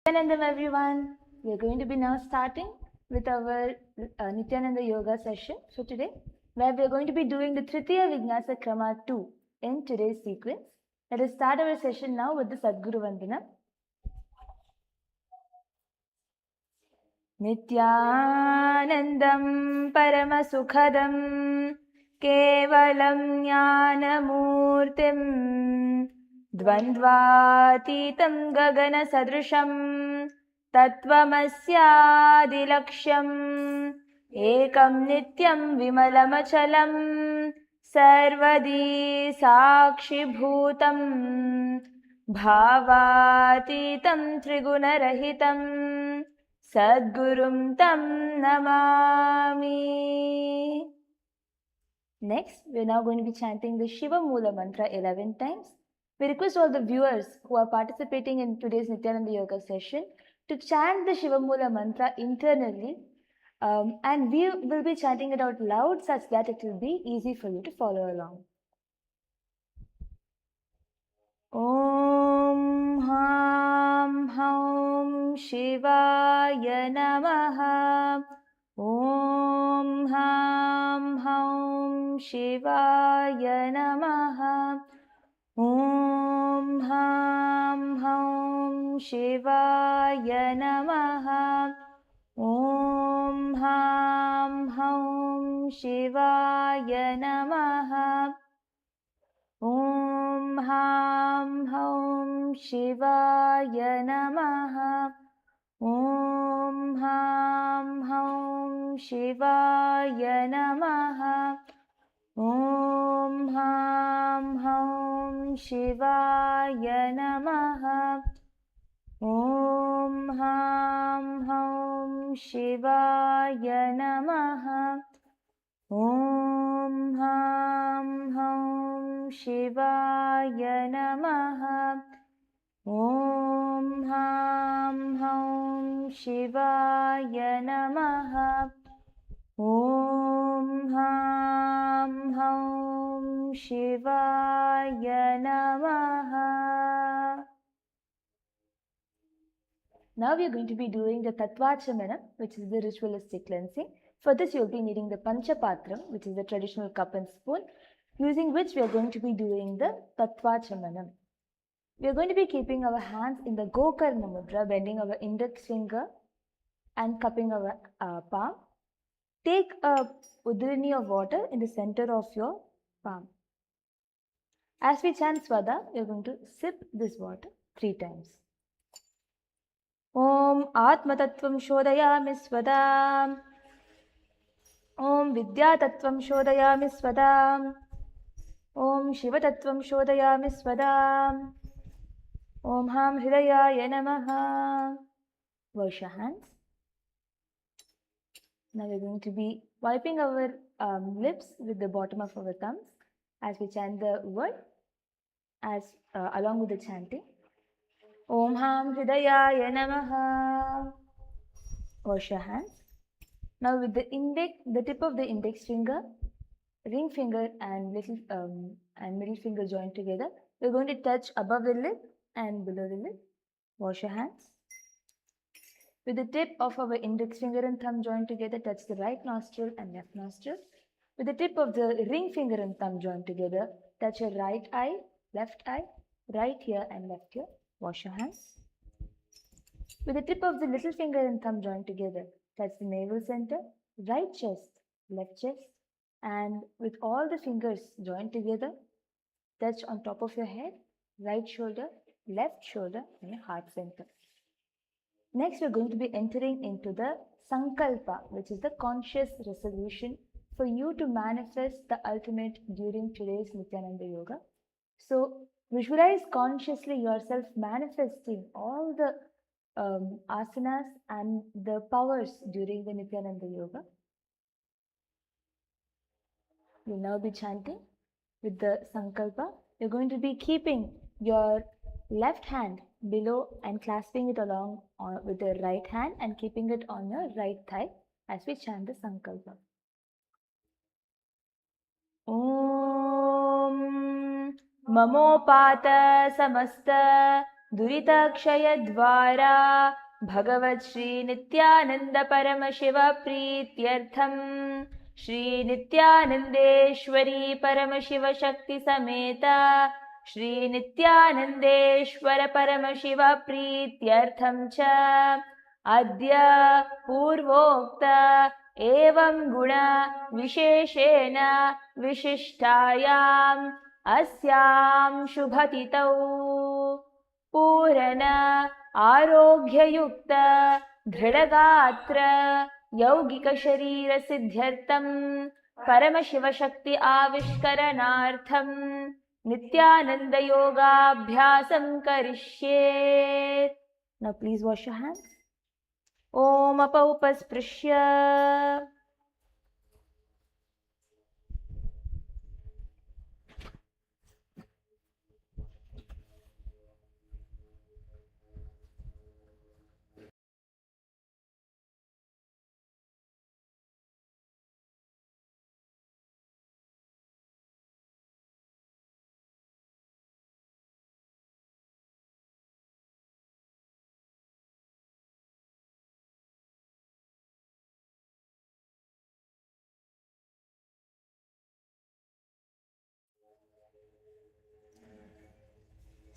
Nityananda everyone. We are going to be now starting with our Nithyananda yoga session for today, where we are going to be doing the Tritiya Vinyasa Krama 2 in today's sequence. Let us start our session now with the Sadguru Vandana. Nithyanandam Paramasukhadam Kevalam Jnanamurtim द्वन्द्वातीतं गगनसदृशं तत्त्वमस्यादिलक्ष्यम् एकं नित्यं विमलमचलं सर्वदी साक्षिभूतं भावातीतं त्रिगुणरहितं सद्गुरुं तं Namami. Next, we are now going to be chanting the Shiva Mula mantra 11 times. We request all the viewers who are participating in today's Nithyananda Yoga session to chant the Shiva Mula mantra internally, and we will be chanting it out loud such that it will be easy for you to follow along. Om Ham Haum Shivaya Namaha. Om Ham Haum Shivaya Namaha. Om Ham Haum Shivaya Namaha. Om Ham Haum Shivaya Namaha. Om Ham Haum Shivaya Namaha. Om Ham Haum Shivaya Namaha. Om Ham Haum Shivaya Namaha. Om Ham Haum Shivaya Namaha. Om Ham Haum Shivaya Namaha. Om Ham Haum Shivaya Namaha. Om Ham Haum Shivaya Namaha. Now we are going to be doing the Tattvachamana, which is the ritualistic cleansing. For this, you will be needing the Panchapatram, which is the traditional cup and spoon, using which we are going to be doing the Tattvachamana. We are going to be keeping our hands in the Gokarna Mudra, bending our index finger and cupping our palm. Take a udrini of water in the center of your palm. As we chant Swada, we are going to sip this water 3 times. Om Atmatattvam Shodayami Swadam. Om Vidyatattvam Shodayami Swadam. Om Shivatattvam Shodayami Swadam. Om Ham Hridayaya Namaha. Wash your hands. Now we are going to be wiping our lips with the bottom of our thumbs as we chant the word along with the chanting. Om Ham Hridayaya Namaha. Wash your hands. Now with the tip of the index finger, ring finger and middle finger joined together, we are going to touch above the lip and below the lip. Wash your hands. With the tip of our index finger and thumb joined together, touch the right nostril and left nostril. With the tip of the ring finger and thumb joined together, touch your right eye, right ear and left ear. Wash your hands. With the tip of the little finger and thumb joined together, touch the navel center, right chest, left chest, and with all the fingers joined together, touch on top of your head, right shoulder, left shoulder, and your heart center. Next, we are going to be entering into the Sankalpa, which is the conscious resolution for you to manifest the ultimate during today's Nithyananda Yoga. So, visualize consciously yourself manifesting all the asanas and the powers during the Nithyananda Yoga. You'll now be chanting with the Sankalpa. You're going to be keeping your left hand below and clasping it along with the right hand and keeping it on your right thigh as we chant the Sankalpa. Om Mamopat Samasta दुरिताक्षयद्वारा भगवत् Shri Nityanand Paramshiva प्रीत्यर्थम Shri नित्यानंदेश्वरी Paramshiva शक्ति समेत श्री नित्यानंदेश्वर परमशिव प्रीत्यर्थम च अद्य पूर्वोक्त एवं गुण विशेषेण विशिष्टायाम् अस्यां शुभतिथौ पूर्ण आरोग्ययुक्त दृढगात्र यौगिक शरीर सिद्ध्यर्थं परमशिव शक्ति आविष्करणार्थं नित्यानंद योगाभ्यासं करिष्ये. Now please wash your hands. Om apaupasprisya.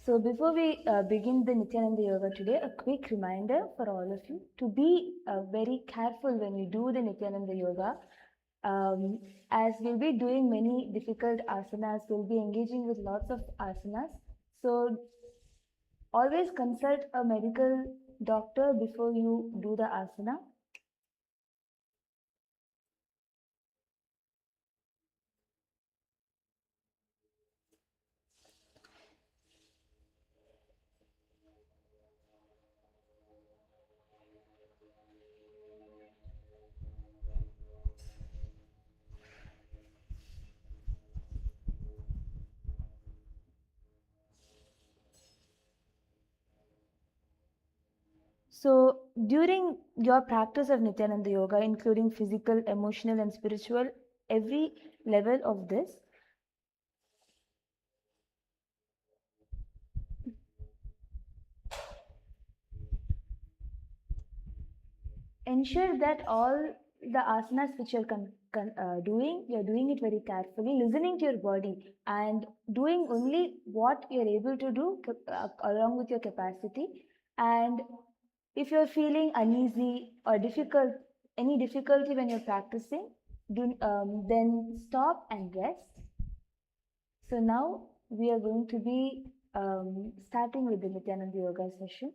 So before we begin the Nithyananda Yoga today, a quick reminder for all of you to be very careful when you do the Nithyananda Yoga. As we'll be doing many difficult asanas, we'll be engaging with lots of asanas. So always consult a medical doctor before you do the asana. So during your practice of Nithyananda Yoga, including physical, emotional and spiritual, every level of this, ensure that all the asanas which you're doing, you're doing it very carefully, listening to your body and doing only what you're able to do along with your capacity. And if you're feeling uneasy or any difficulty when you're practicing, then stop and rest. So now we are going to be starting with the Nithyananda Yoga session.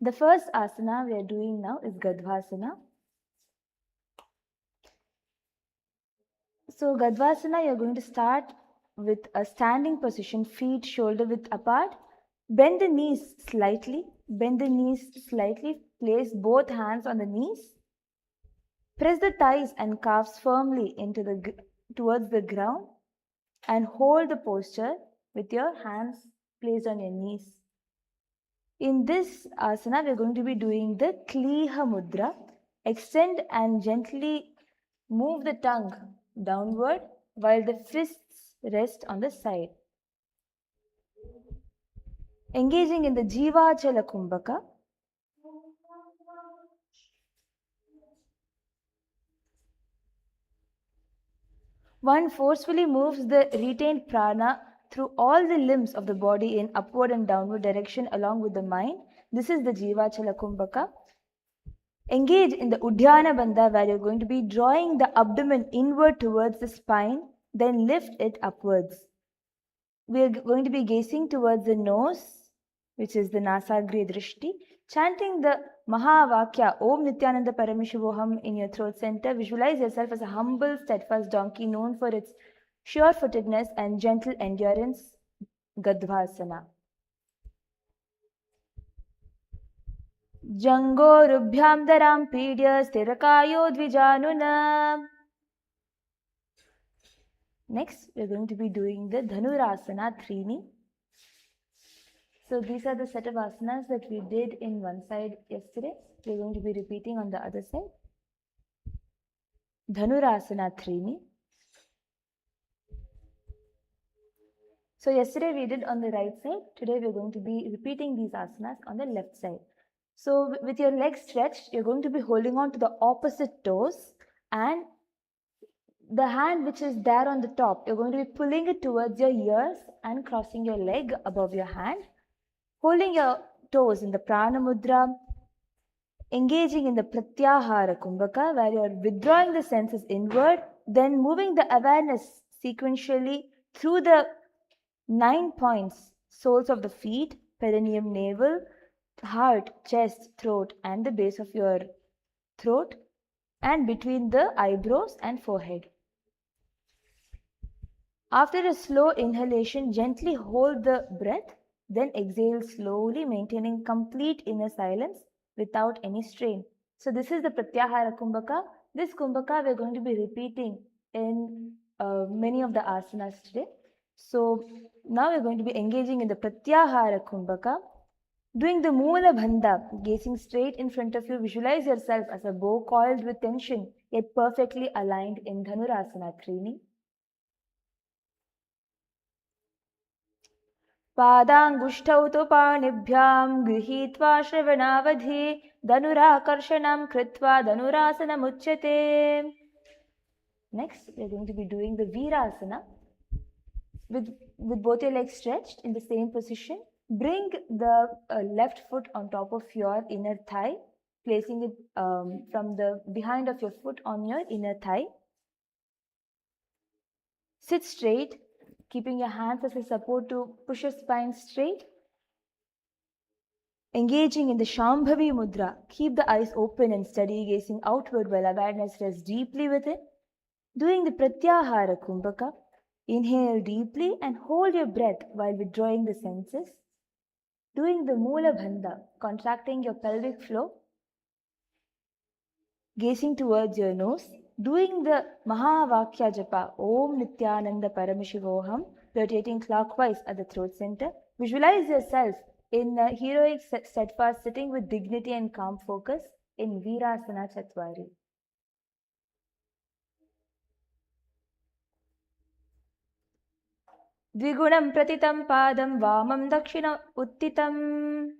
The first asana we are doing now is Gadvasana. So Gadvasana, you're going to start with a standing position, feet shoulder width apart. Bend the knees slightly. Place both hands on the knees. Press the thighs and calves firmly towards the ground and hold the posture with your hands placed on your knees. In this asana, we are going to be doing the Kliha Mudra. Extend and gently move the tongue downward while the fists rest on the side. Engaging in the Jivachala Kumbhaka. One forcefully moves the retained prana through all the limbs of the body in upward and downward direction along with the mind. This is the Jivachala Kumbhaka. Engage in the Uddiyana Bandha, where you're going to be drawing the abdomen inward towards the spine, then lift it upwards. We are going to be gazing towards the nose, which is the Nasagriya Drishti, chanting the Mahavakya, Om Nithyananda Paramashivoham in your throat center. Visualize yourself as a humble, steadfast donkey known for its sure-footedness and gentle endurance, Gadvasana. Jangorubhyam daram pidya sthirakayo dvijanuna. Next, we are going to be doing the Dhanurasana Trini. So these are the set of asanas that we did in one side yesterday. We are going to be repeating on the other side. Dhanurasana Trini. So yesterday we did on the right side. Today we're going to be repeating these asanas on the left side. So with your legs stretched, you're going to be holding on to the opposite toes, and the hand which is there on the top, you're going to be pulling it towards your ears and crossing your leg above your hand, holding your toes in the prana mudra, engaging in the pratyahara kumbhaka, where you're withdrawing the senses inward, then moving the awareness sequentially through the 9 points: soles of the feet, perineum, navel, heart, chest, throat, and the base of your throat, and between the eyebrows and forehead. After a slow inhalation, gently hold the breath, then exhale slowly, maintaining complete inner silence without any strain. So this is the Pratyahara Kumbhaka. This Kumbhaka we're going to be repeating in many of the asanas today. So now we're going to be engaging in the Pratyahara Kumbhaka. Doing the Moola Bandha, gazing straight in front of you, visualize yourself as a bow coiled with tension, yet perfectly aligned in Dhanurasana Trini. पादाङ्गुष्ठौ तु पाणिभ्यां गृहीत्वा श्रवणावधि धनुराकर्षणं कृत्वा धनुरासनमुच्यते. Next, we're going to be doing the Virasana with both your legs stretched in the same position. Bring the left foot on top of your inner thigh, placing it from the behind of your foot on your inner thigh. Sit straight, keeping your hands as a support to push your spine straight. Engaging in the Shambhavi Mudra, keep the eyes open and steady, gazing outward while awareness rests deeply within. Doing the Pratyahara Kumbhaka, inhale deeply and hold your breath while withdrawing the senses. Doing the Moola Bandha, contracting your pelvic floor, gazing towards your nose. Doing the Mahavakya Japa, Om Nithyananda Paramashivoham, rotating clockwise at the throat center. Visualize yourself in a heroic steadfast sitting with dignity and calm focus in Virasana Chatwari. Dvigunam pratitam padam vamam dakshina uttitam.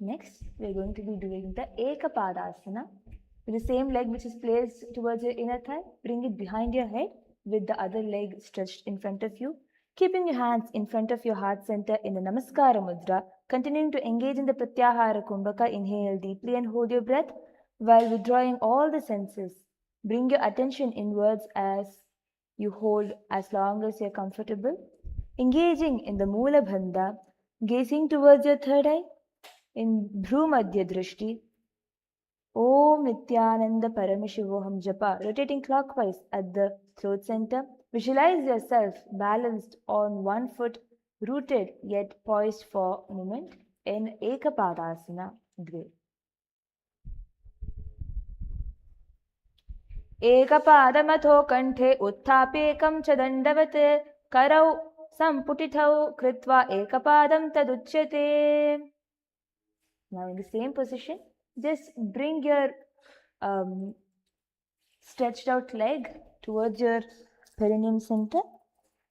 Next, we're going to be doing the Ekapadasana. With the same leg which is placed towards your inner thigh, bring it behind your head with the other leg stretched in front of you. Keeping your hands in front of your heart center in the Namaskara Mudra, continuing to engage in the Pratyahara Kumbhaka, inhale deeply and hold your breath while withdrawing all the senses. Bring your attention inwards as you hold as long as you're comfortable. Engaging in the Moola Bandha, gazing towards your third eye in Bhrumadhya Drishti. Om Nithyananda Paramashivoham Japa, rotating clockwise at the throat center. Visualize yourself balanced on one foot, rooted yet poised for movement in Ekapadasana. Great. Ekapadamato kanthe utthapekam च दण्डवत् करौ सम्पुटितौ कृत्वा ekapadam taduchyate. Now in the same position, just bring your stretched out leg towards your perineum center,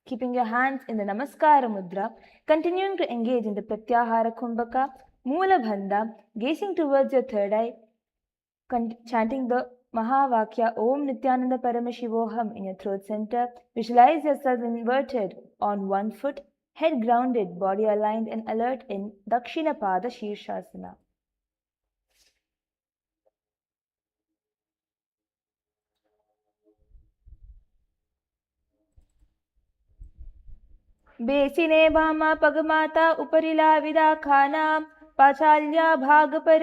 keeping your hands in the Namaskara Mudra, continuing to engage in the Pratyahara Kumbhaka, Moola Bandha, gazing towards your third eye, chanting the Mahavakya Om Nithyananda Paramashivoham in your throat center. Visualize yourself inverted on one foot, head grounded, body aligned and alert in Dakshina Pada Shirshasana. बेसिने Bhama पगमाता उपरिला विदा खाना पाचाल्या भाग पर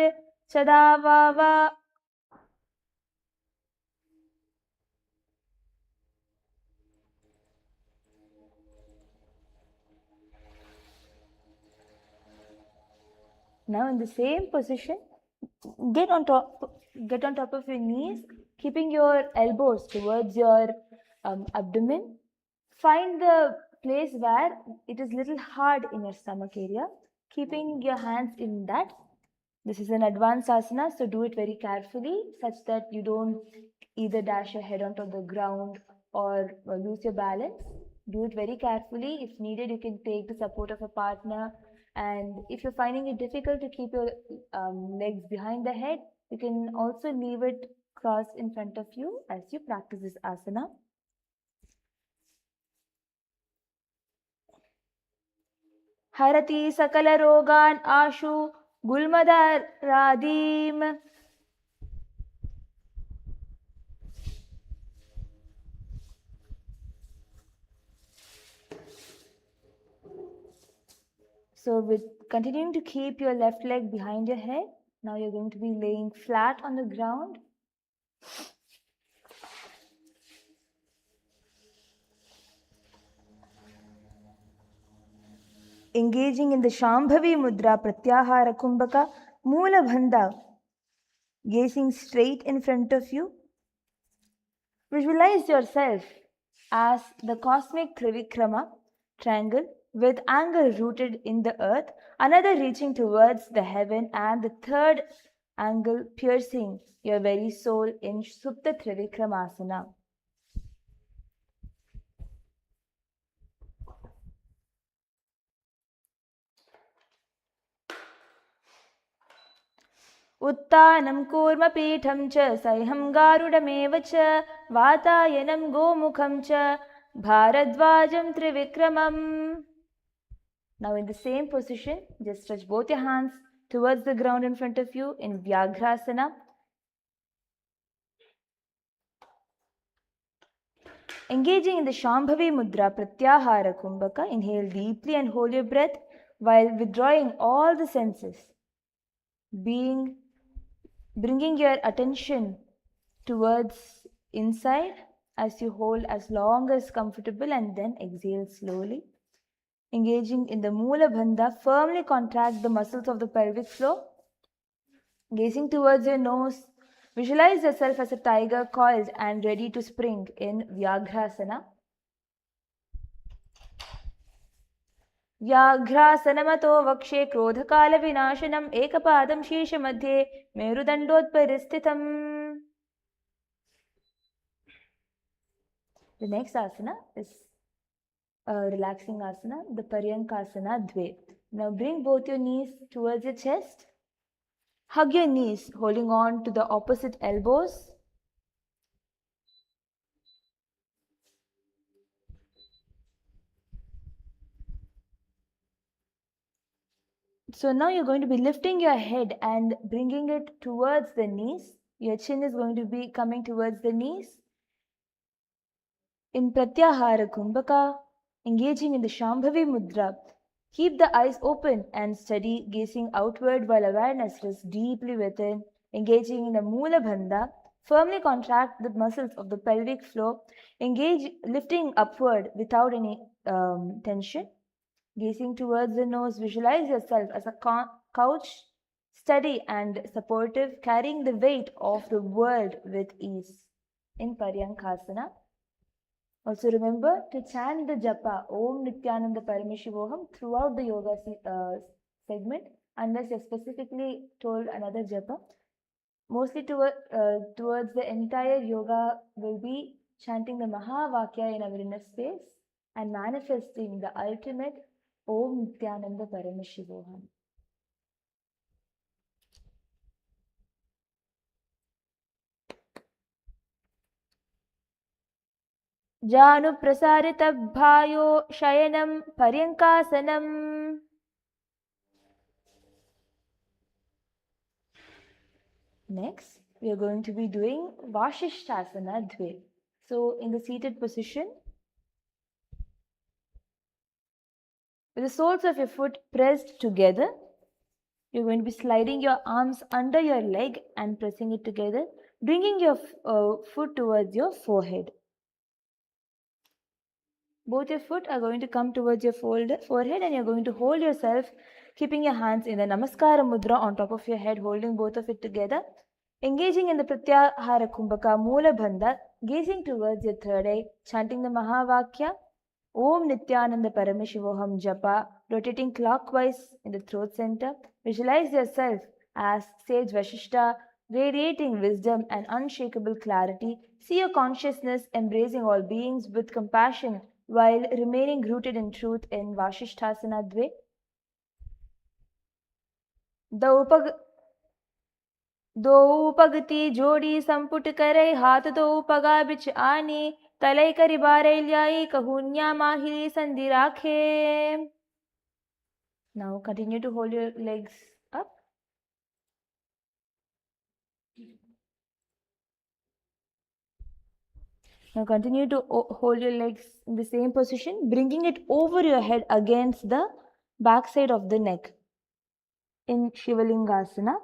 चदावावा. Now in the same position, get on top of your knees, keeping your elbows towards your abdomen. Find the place where it is little hard in your stomach area, keeping your hands in that. This is an advanced asana, so do it very carefully such that you don't either dash your head onto the ground or lose your balance. Do it very carefully. If needed, you can take the support of a partner. And if you're finding it difficult to keep your legs behind the head, you can also leave it crossed in front of you as you practice this asana. Harati Sakala Rogan Ashu Gulmadaradim. So with continuing to keep your left leg behind your head, now you're going to be laying flat on the ground. Engaging in the Shambhavi Mudra Pratyahara Kumbhaka Moola Bandha, gazing straight in front of you. Visualize yourself as the cosmic Trivikrama triangle with angle rooted in the earth, another reaching towards the heaven, and the third angle piercing your very soul in Supta Trivikramasana. उत्तानं कूर्मपीठं च सह्यं गारुडमेव च वातायनं गोमुखं च भारद्वाजं त्रिविक्रमम्. Now in the same position, just stretch both your hands towards the ground in front of you in Vyagrasana. Engaging in the Shambhavi Mudra Pratyahara Kumbhaka, inhale deeply and hold your breath while withdrawing all the senses. Bringing your attention towards inside as you hold as long as comfortable and then exhale slowly. Engaging in the Moola Bandha, firmly contract the muscles of the pelvic floor. Gazing towards your nose, visualize yourself as a tiger coiled and ready to spring in Vyagrasana. व्याघ्रासनमतो वक्षे क्रोधकालविनाशनम् एकपादं शीर्षमध्ये मेरुदण्डोत्परिस्थितम्. The next asana is a relaxing asana, the Paryankasana Dve. Now bring both your knees towards your chest. Hug your knees, holding on to the opposite elbows. So now you're going to be lifting your head and bringing it towards the knees. Your chin is going to be coming towards the knees. In Pratyahara Kumbhaka, engaging in the Shambhavi Mudra, keep the eyes open and steady, gazing outward while awareness rests deeply within. Engaging in the Moola Bandha, firmly contract the muscles of the pelvic floor. Engage, lifting upward without any tension. Gazing towards the nose, visualize yourself as a couch, steady and supportive, carrying the weight of the world with ease. In Paryankasana, also remember to chant the japa Om Nithyananda Parameshivoham throughout the yoga segment, unless you're specifically told another japa. Mostly towards the entire yoga will be chanting the Mahavakya in our inner space and manifesting the ultimate Om Nithyananda Parameshivoham. Janu Prasaritabhayo Shayanam Paryankasanam. Next, we are going to be doing Vashishthasana Dve. So, in the seated position, with the soles of your foot pressed together, you're going to be sliding your arms under your leg and pressing it together, bringing your foot towards your forehead. Both your foot are going to come towards your forehead and you're going to hold yourself, keeping your hands in the Namaskara Mudra on top of your head, holding both of it together. Engaging in the Pratyahara Kumbhaka Moola Bandha, gazing towards your third eye, chanting the Mahavakya, Om Nithyananda Parameshivoham Japa, rotating clockwise in the throat center. Visualize yourself as sage Vashishta, radiating wisdom and unshakable clarity, See your consciousness embracing all beings with compassion while remaining rooted in truth in Vashishthasana Dve. दो उपगति जोड़ी संपुट करे हाथ दो पगा बिच आने तलई करी बारे ल्याई कहुन्या माहिरी संधि राखे. Now continue to hold your legs up. Now continue to hold your legs in the same position, bringing it over your head against the back side of the neck in Shivalingasana.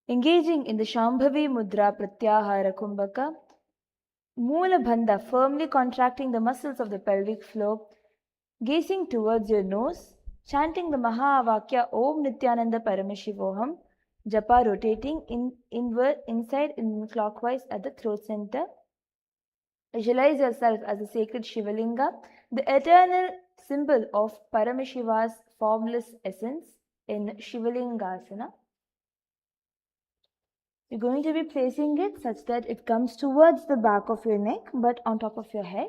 Engaging in the Shambhavi Mudra Pratyahara Kumbhaka, Moola Bandha, firmly contracting the muscles of the pelvic floor, gazing towards your nose, chanting the Mahavakya Om Nithyananda Paramashivoham, Japa rotating inward, inside, in clockwise at the throat center. Visualize yourself as a sacred Shivalinga, the eternal symbol of Paramashiva's formless essence in Shivalingasana. You're going to be placing it such that it comes towards the back of your neck but on top of your head.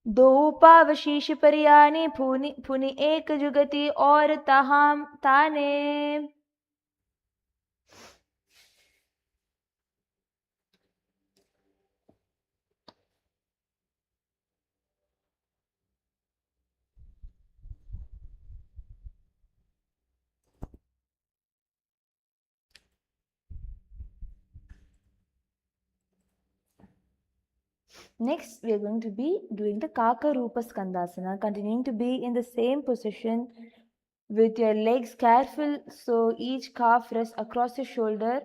दो पावशीष परियानी पुनि एक जुगति और तहाम ताने. Next, we are going to be doing the Kaka Rupa Skandasana, continuing to be in the same position with your legs careful so each calf rests across your shoulder.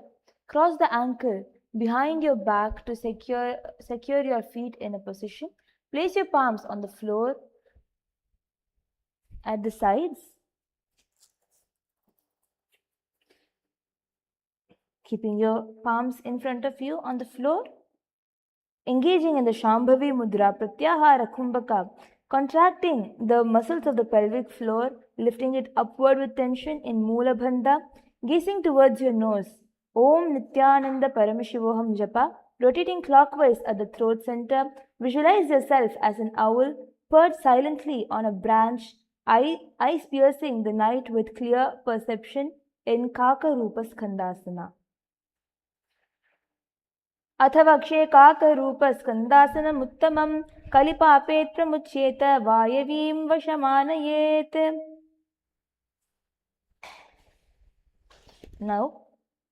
Cross the ankle behind your back to secure your feet in a position. Place your palms on the floor at the sides. Keeping your palms in front of you on the floor. Engaging in the Shambhavi Mudra Pratyahara Kumbhaka, contracting the muscles of the pelvic floor, lifting it upward with tension in Moola Bandha, gazing towards your nose. Om Nithyananda Paramashivoham Japa, rotating clockwise at the throat center. Visualize yourself as an owl, perched silently on a branch, eyes piercing the night with clear perception in Kaka Rupa Skandasana. अथवा क्षेकाकरूपस्कन्दासनमुत्तमं कलिपापेत् प्रमुच्येत वायवीं वशमानयेत्. Now,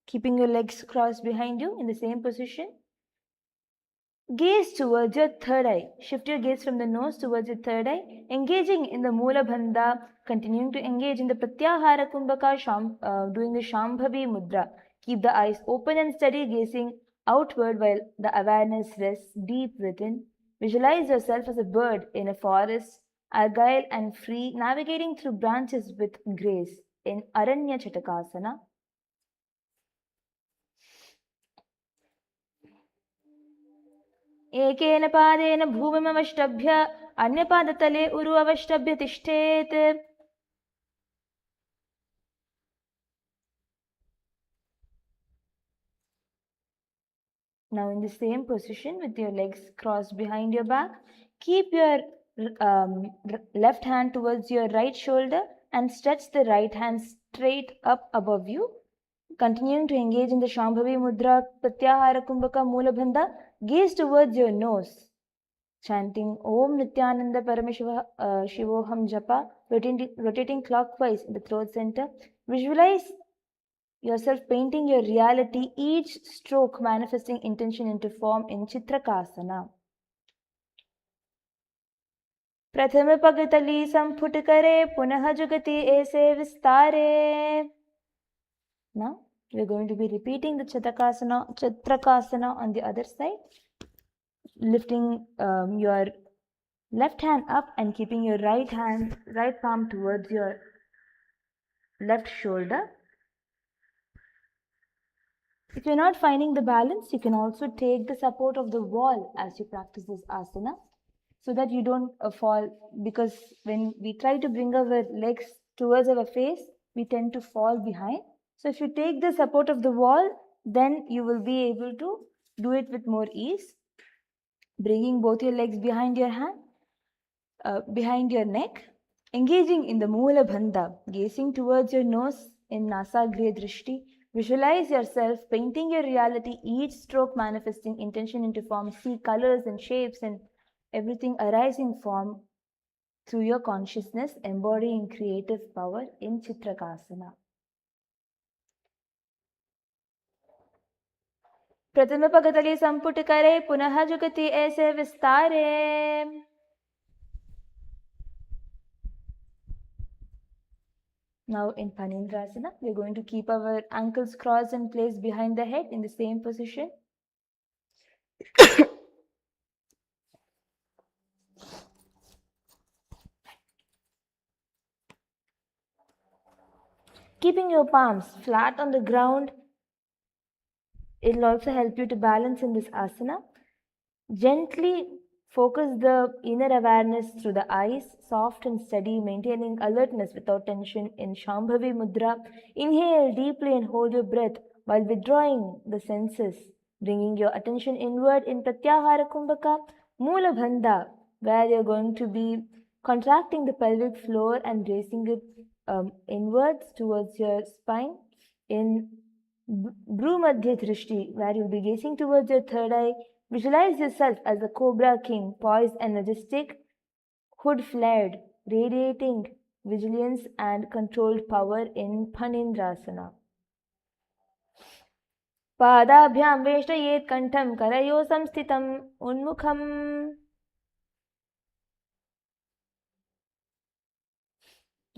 keeping your legs crossed behind you in the same position, gaze towards your third eye. Shift your gaze from the nose towards your third eye, engaging in the Moola Bandha, continuing to engage in the Pratyahara Kumbhaka, doing the Shambhavi Mudra. Keep the eyes open and steady, gazing outward while the awareness rests deep within. Visualize yourself as a bird in a forest, agile and free, navigating through branches with grace in Aranya Chatakasana. एकेन पादेन भूमिमवष्टभ्य अन्यपादतले उरु अवष्टभ्य तिष्ठेत्. Now in the same position with your legs crossed behind your back, keep your left hand towards your right shoulder and stretch the right hand straight up above you. Continuing to engage in the Shambhavi Mudra, Pratyahara Kumbhaka, Moola Bandha, gaze towards your nose, chanting Om Nithyananda Paramashivoham Japa, rotating clockwise in the throat center. Visualize yourself painting your reality, each stroke manifesting intention into form in Chitrakasana. प्रथम पगतली संपुट करे पुनः जुगति ऐसे विस्तारे. Now we are going to be repeating the Chitrakasana on the other side, lifting your left hand up and keeping your right palm towards your left shoulder. If you're not finding the balance, you can also take the support of the wall as you practice this asana, so that you don't fall, because when we try to bring our legs towards our face, we tend to fall behind. So if you take the support of the wall, then you will be able to do it with more ease. Bringing both your legs behind your hand, behind your neck, engaging in the Moola Bandha, gazing towards your nose in Nasagriya Drishti. Visualize yourself painting your reality, each stroke manifesting intention into form. See colors and shapes and everything arise in form through your consciousness, embodying creative power in Chitrakasana. प्रथम पगतली संपुट करे पुनः जुगति ऐसे विस्तारे. Now in Panindrasana, we are going to keep our ankles crossed and placed behind the head in the same position. Keeping your palms flat on the ground, it will also help you to balance in this asana. Gently focus the inner awareness through the eyes, soft and steady, maintaining alertness without tension in Shambhavi Mudra. Inhale deeply and hold your breath while withdrawing the senses, bringing your attention inward in Pratyahara Kumbhaka, Moola Bandha, where you're going to be contracting the pelvic floor and raising it inwards towards your spine. In Bhrumadhya Drishti, where you'll be gazing towards your third eye. Visualize yourself as a cobra king, poised and majestic, hood flared, radiating vigilance and controlled power in Panindrasana. पादाभ्यां वेष्टयेत् कंठं करयो संस्थितम् उन्मुखम्.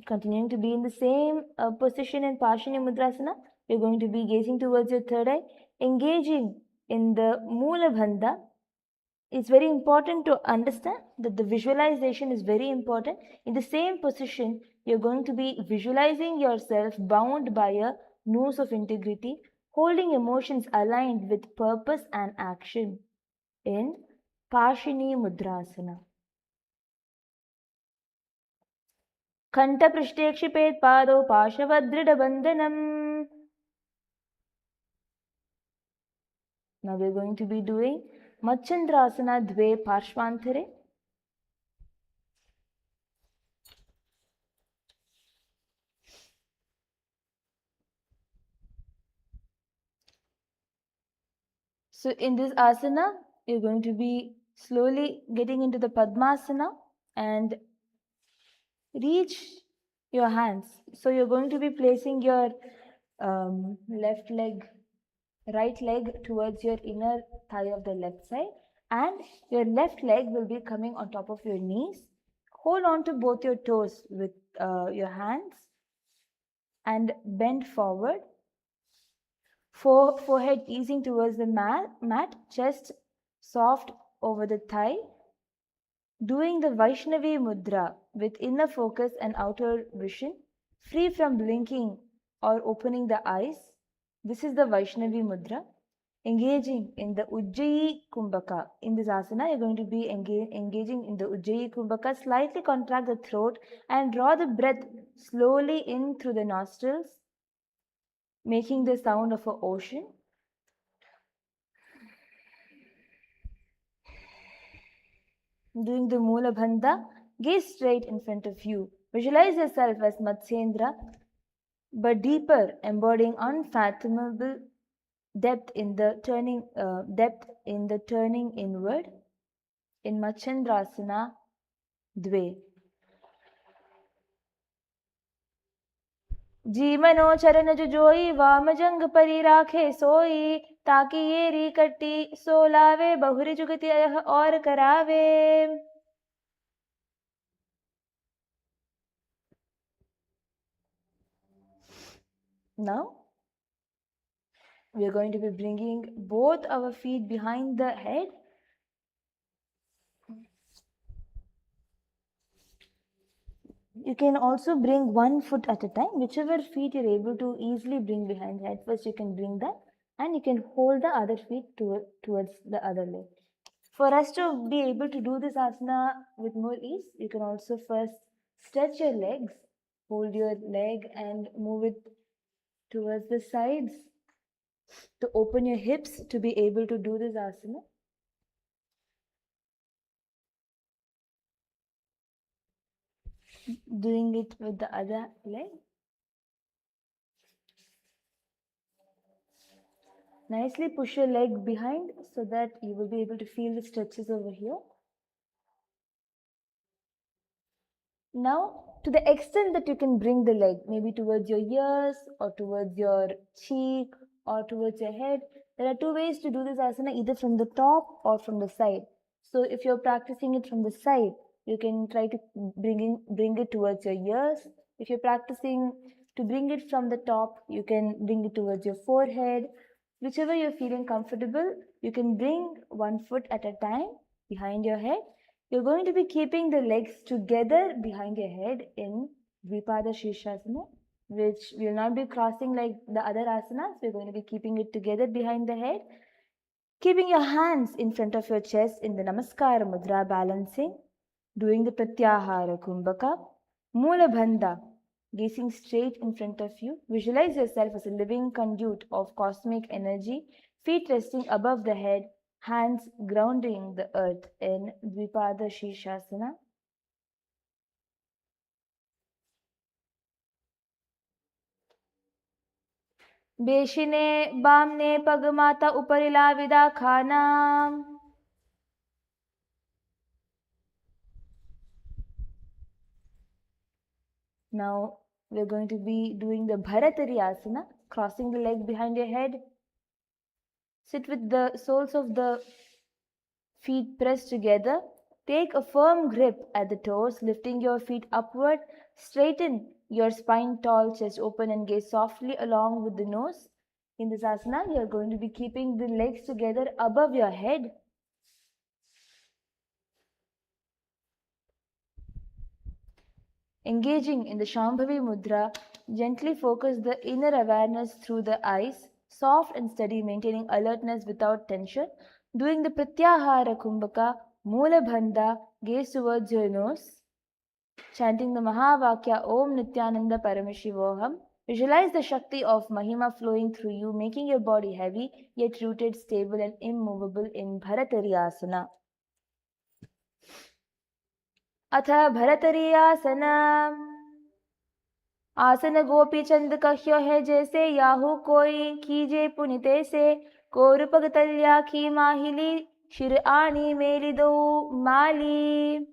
Continuing to be in the same position in Pashini Mudrasana, you're going to be gazing towards your third eye, engaging in the Moola Bandha. It's very important to understand that the visualization is very important. In the same position, you're going to be visualizing yourself bound by a noose of integrity, holding emotions aligned with purpose and action in Pashini Mudrasana. Kantaprishthe kshipet pado pashavadridabandhanam. Now we're going to be doing Machandrasana Dve Parshvantare. So in this asana, you're going to be slowly getting into the Padmasana and reach your hands. So you're going to be placing your left leg, right leg towards your inner thigh of the left side, and your left leg will be coming on top of your knees. Hold on to both your toes with your hands and bend forward. Forehead easing towards the mat, chest soft over the thigh. Doing the Vaishnavi Mudra with inner focus and outer vision, free from blinking or opening the eyes. This is the Vaishnavi Mudra. Engaging in the Ujjayi Kumbhaka. In this asana, you're going to be engaging in the Ujjayi Kumbhaka. Slightly contract the throat and draw the breath slowly in through the nostrils, making the sound of an ocean. Doing the Moola Bandha, gaze straight in front of you. Visualize yourself as Matsyendra, but deeper, embodying unfathomable depth in the turning inward in Machandrasana Dve. जीवनो चरण जोई वामजंग परी राखे सोई ताकि ये री कट्टी सोलावे बहुरी जुगति अयह और करावे. Now we are going to be bringing both our feet behind the head. You can also bring one foot at a time, whichever feet you're able to easily bring behind the head. First you can bring that and you can hold the other feet towards the other leg. For us to be able to do this asana with more ease, you can also first stretch your legs, hold your leg and move it towards the sides to open your hips to be able to do this asana. Doing it with the other leg. Nicely push your leg behind so that you will be able to feel the stretches over here. Now, to the extent that you can bring the leg, maybe towards your ears or towards your cheek or towards your head, there are two ways to do this asana, either from the top or from the side. So if you're practicing it from the side, you can try to bring it towards your ears. If you're practicing to bring it from the top, you can bring it towards your forehead. Whichever you're feeling comfortable, you can bring one foot at a time behind your head. You're going to be keeping the legs together behind your head in Dvipada Shirshasana, which will not be crossing like the other asanas. We're going to be keeping it together behind the head. Keeping your hands in front of your chest in the Namaskara Mudra, balancing, doing the Pratyahara Kumbhaka, Mula Bandha, gazing straight in front of you. Visualize yourself as a living conduit of cosmic energy, feet resting above the head, hands grounding the earth in Dvipada Shirshasana. Beshine Bamne Pagmata Uparila Vida Khana. Now we're going to be doing the Bharatari Asana, crossing the leg behind your head. Sit with the soles of the feet pressed together. Take a firm grip at the toes, lifting your feet upward. Straighten your spine tall, chest open, and gaze softly along with the nose. In this asana, you are going to be keeping the legs together above your head. Engaging in the Shambhavi Mudra, gently focus the inner awareness through the eyes, soft and steady, maintaining alertness without tension. Doing the Pratyahara Kumbhaka, Mula Bandha, gaze towards your nose. Chanting the Mahavakya Om Nithyananda Paramashivoham. Visualize the Shakti of Mahima flowing through you, making your body heavy, yet rooted, stable and immovable in Bharatari Asana. अथ भरतरी आसना आसन गोपी चंद कह्यो है जैसे Yahoo कोई कीजे पुनिते से कोरुपग तल्या की माहिली शिर आनी मेली दो माली.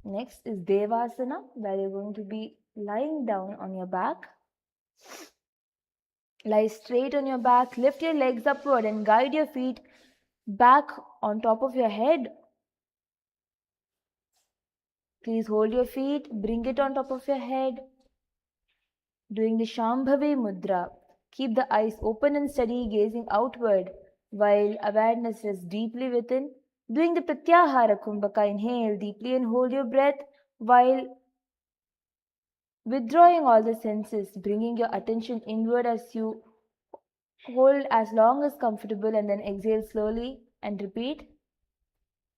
Next is Devasana, where you're going to be lying down on your back. Lie straight on your back, lift your legs upward and guide your feet back on top of your head. Please hold your feet, bring it on top of your head. Doing the Shambhavi Mudra. Keep the eyes open and steady, gazing outward while awareness rests deeply within. Doing the Pratyahara Kumbhaka. Inhale deeply and hold your breath while withdrawing all the senses, bringing your attention inward as you hold as long as comfortable and then exhale slowly and repeat.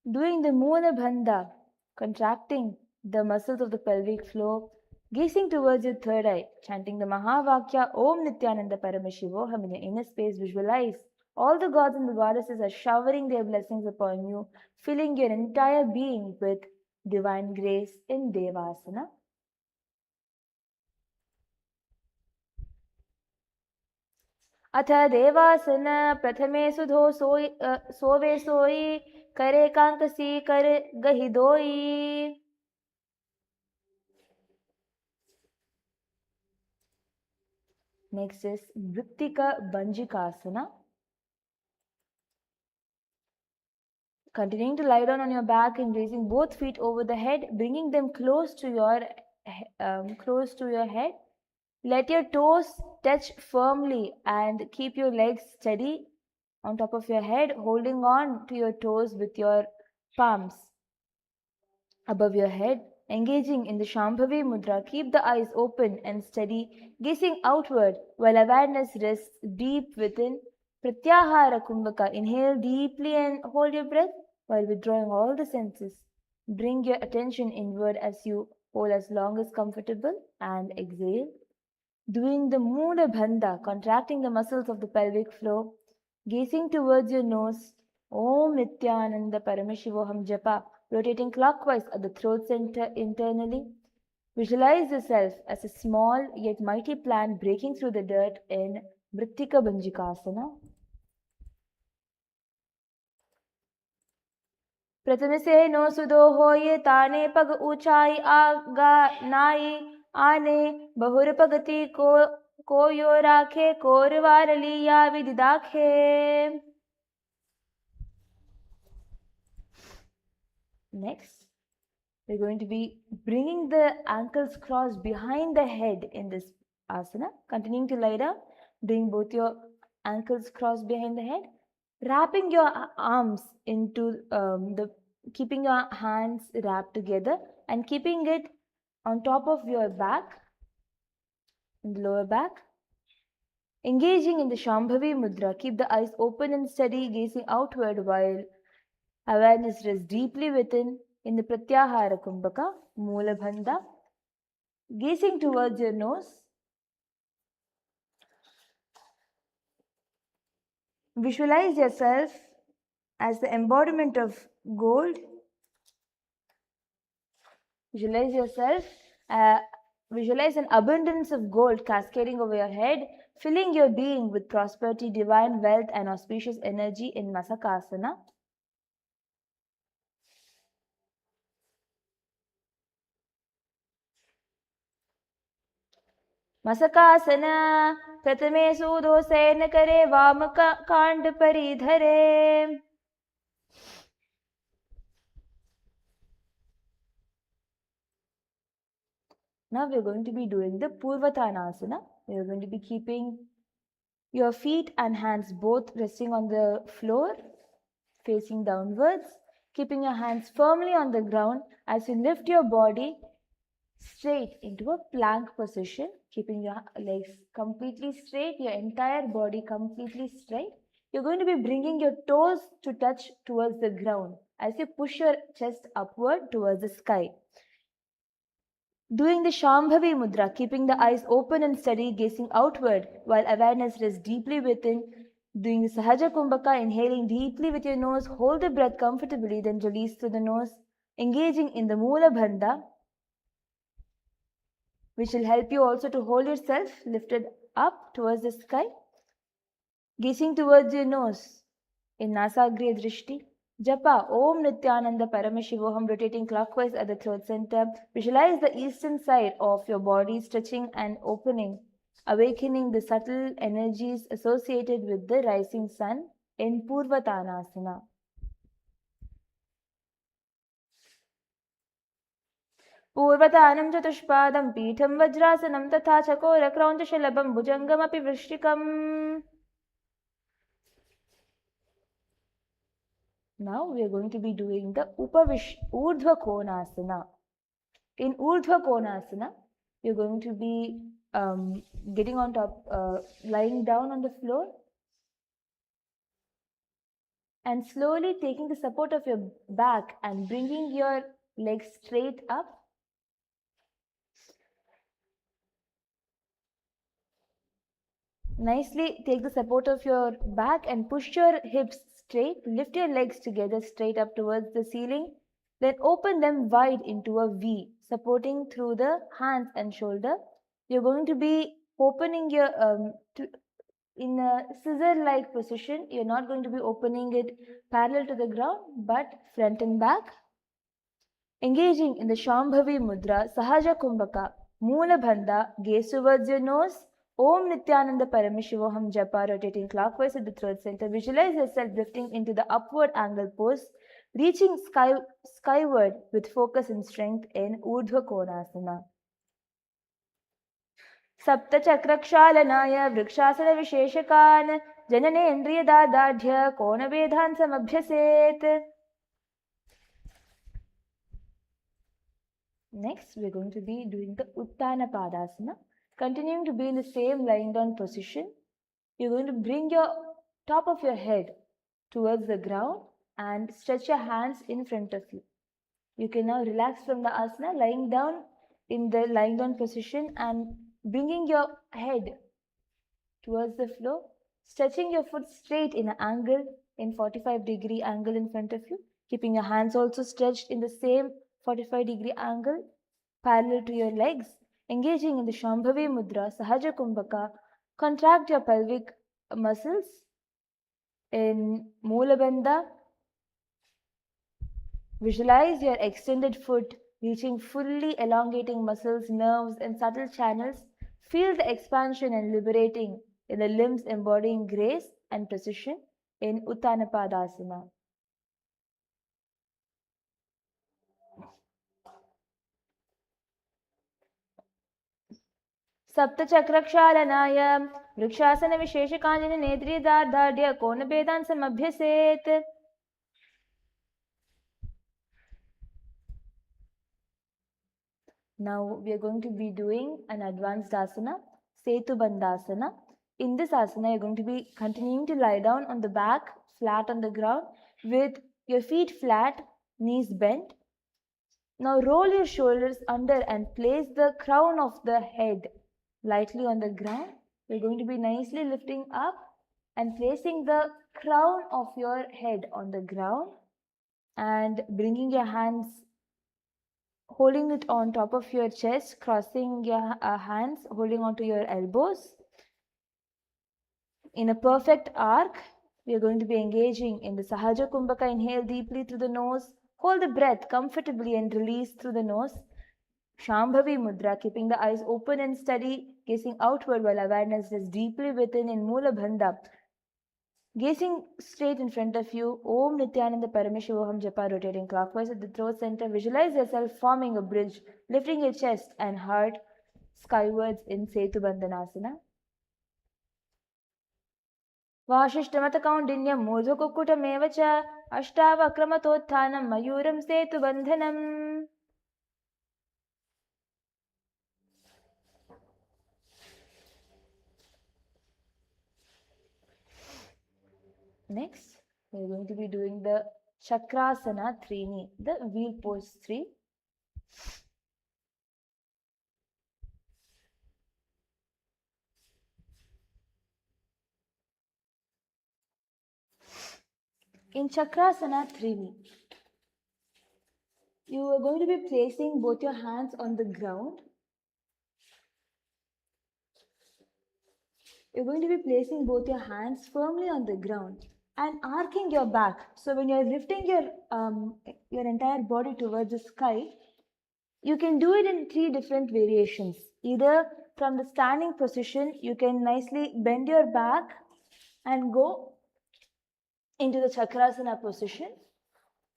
Doing the Mula Bandha, contracting the muscles of the pelvic floor, gazing towards your third eye, chanting the Mahavakya Om Nithyananda Paramashivoham in your inner space. Visualize all the gods and the goddesses are showering their blessings upon you, filling your entire being with divine grace in Devasana. अथ देवासन प्रथमे सुधो सोवे सोई करे कांकसी कर गहि दोई. Next is Vrittika Banjikasana. Continuing to lie down on your back and raising both feet over the head, bringing them close to your head. Let your toes touch firmly and keep your legs steady on top of your head, holding on to your toes with your palms above your head. Engaging in the Shambhavi Mudra, keep the eyes open and steady, gazing outward while awareness rests deep within. Pratyahara Kumbhaka. Inhale deeply and hold your breath while withdrawing all the senses. Bring your attention inward as you Hold as long as comfortable and exhale. Doing the Mula Bandha, contracting the muscles of the pelvic floor, gazing towards your nose. Om Nithyananda Paramashivoham Japa, rotating clockwise at the throat center internally. Visualize yourself as a small yet mighty plant breaking through the dirt in Mrittika Banjikasana. प्रथम से no सुदो हो ये ताने पग ऊंचाई आगा नाई आने बहुर पगति को यो राखे कोरवार लिया विधि दाखे. Next, we're going to be bringing the ankles crossed behind the head in this asana. Continuing to lie down, bring both your ankles crossed behind the head, wrapping your arms into keeping your hands wrapped together and keeping it on top of your back, in the lower back. Engaging in the Shambhavi Mudra, keep the eyes open and steady, gazing outward while awareness rests deeply within in the Pratyahara Kumbhaka, Mula Bandha, gazing towards your nose. Visualize yourself as the embodiment of gold. Visualize yourself, visualize an abundance of gold cascading over your head, filling your being with prosperity, divine wealth, and auspicious energy in Masakasana. Masakasana, pratame sudo sen kare vam kand paridhare. Now we are going to be doing the Purvatanasana. We are going to be keeping your feet and hands both resting on the floor, facing downwards, keeping your hands firmly on the ground as you lift your body straight into a plank position, keeping your legs completely straight, your entire body completely straight. You're going to be bringing your toes to touch towards the ground as you push your chest upward towards the sky. Doing the Shambhavi Mudra, keeping the eyes open and steady, gazing outward while awareness rests deeply within. Doing the Sahaja Kumbhaka, inhaling deeply with your nose, hold the breath comfortably, then release through the nose. Engaging in the Mula Bandha, which will help you also to hold yourself lifted up towards the sky. Gazing towards your nose in Nasagriya Drishti. Japa Om Nithyananda Paramashivoham, rotating clockwise at the throat center. Visualize the eastern side of your body stretching and opening, awakening the subtle energies associated with the rising sun in Purvatanasana. पूर्वतानं चतुष्पादं पीठं वज्रासनं तथा चकोरक्रौञ्चशलभं भुजङ्गमपि वृश्चिकम्. Now we are going to be doing the Urdhva Konasana. In Urdhva Konasana, you're going to be getting on top, lying down on the floor and slowly taking the support of your back and bringing your legs straight up. Nicely take the support of your back and push your hips straight. Lift your legs together straight up towards the ceiling. Then open them wide into a V, supporting through the hands and shoulder. You're going to be opening your in a scissor-like position. You're not going to be opening it parallel to the ground, but front and back. Engaging in the Shambhavi Mudra, Sahaja Kumbhaka, Mula Bandha, gaze towards your nose. Om Nithyananda Paramashivoham Japa, rotating clockwise at the throat center. Visualize yourself drifting into the upward angle pose, reaching skyward with focus and strength in Urdhva Konasana. सप्तचक्रक्षालनाय वृक्षासनविशेषकान् जननेन्द्रियदार्ढ्य कोणवेदान् समभ्यसेत्. Next, we're going to be doing the Uttana Padasana. Continuing to be in the same lying down position, you're going to bring your top of your head towards the ground and stretch your hands in front of you. You can now relax from the asana, lying down in the lying down position and bringing your head towards the floor, stretching your foot straight in an angle, in 45-degree angle in front of you, keeping your hands also stretched in the same 45-degree angle parallel to your legs, engaging in the Shambhavi Mudra, Sahaja Kumbhaka. Contract your pelvic muscles in Moola Bandha. Visualize your extended foot reaching fully elongating muscles, nerves, and subtle channels. Feel the expansion and liberating in the limbs, embodying grace and precision in Uttanapadasana. सप्तचक्रक्षालनाय वृक्षासनविशेषकाञ्चन नेत्रीदार्ढ्य कोणभेदान् समभ्यसेत्. Now we are going to be doing an advanced asana, Setu Bandhasana. In this asana, you're going to be continuing to lie down on the back, flat on the ground, with your feet flat, knees bent. Now roll your shoulders under and place the crown of the head lightly on the ground. You're going to be nicely lifting up and placing the crown of your head on the ground and bringing your hands, holding it on top of your chest, crossing your hands, holding onto your elbows. In a perfect arc, we are going to be engaging in the Sahaja Kumbhaka. Inhale deeply through the nose, hold the breath comfortably and release through the nose. Shambhavi Mudra, keeping the eyes open and steady, gazing outward while awareness is deeply within in Moola Bandha. Gazing straight in front of you, Om Nithyananda Parameshivoham Japa, rotating clockwise at the throat center. Visualize yourself forming a bridge, lifting your chest and heart skywards in Setu Bandhanasana. Vashishtamatakauண்டிन्यं मूर्धकुक्कुटमेव च अष्टावक्रमतोत्थानं मयूरं सेतुबन्धनम्. Next, we are going to be doing the Chakrasana Trini, the wheel pose 3. In Chakrasana Trini, you are going to be placing both your hands on the ground. You're going to be placing both your hands firmly on the ground and arcing your back. So when you're lifting your entire body towards the sky, you can do it in 3 different variations. Either from the standing position, you can nicely bend your back and go into the Chakrasana position,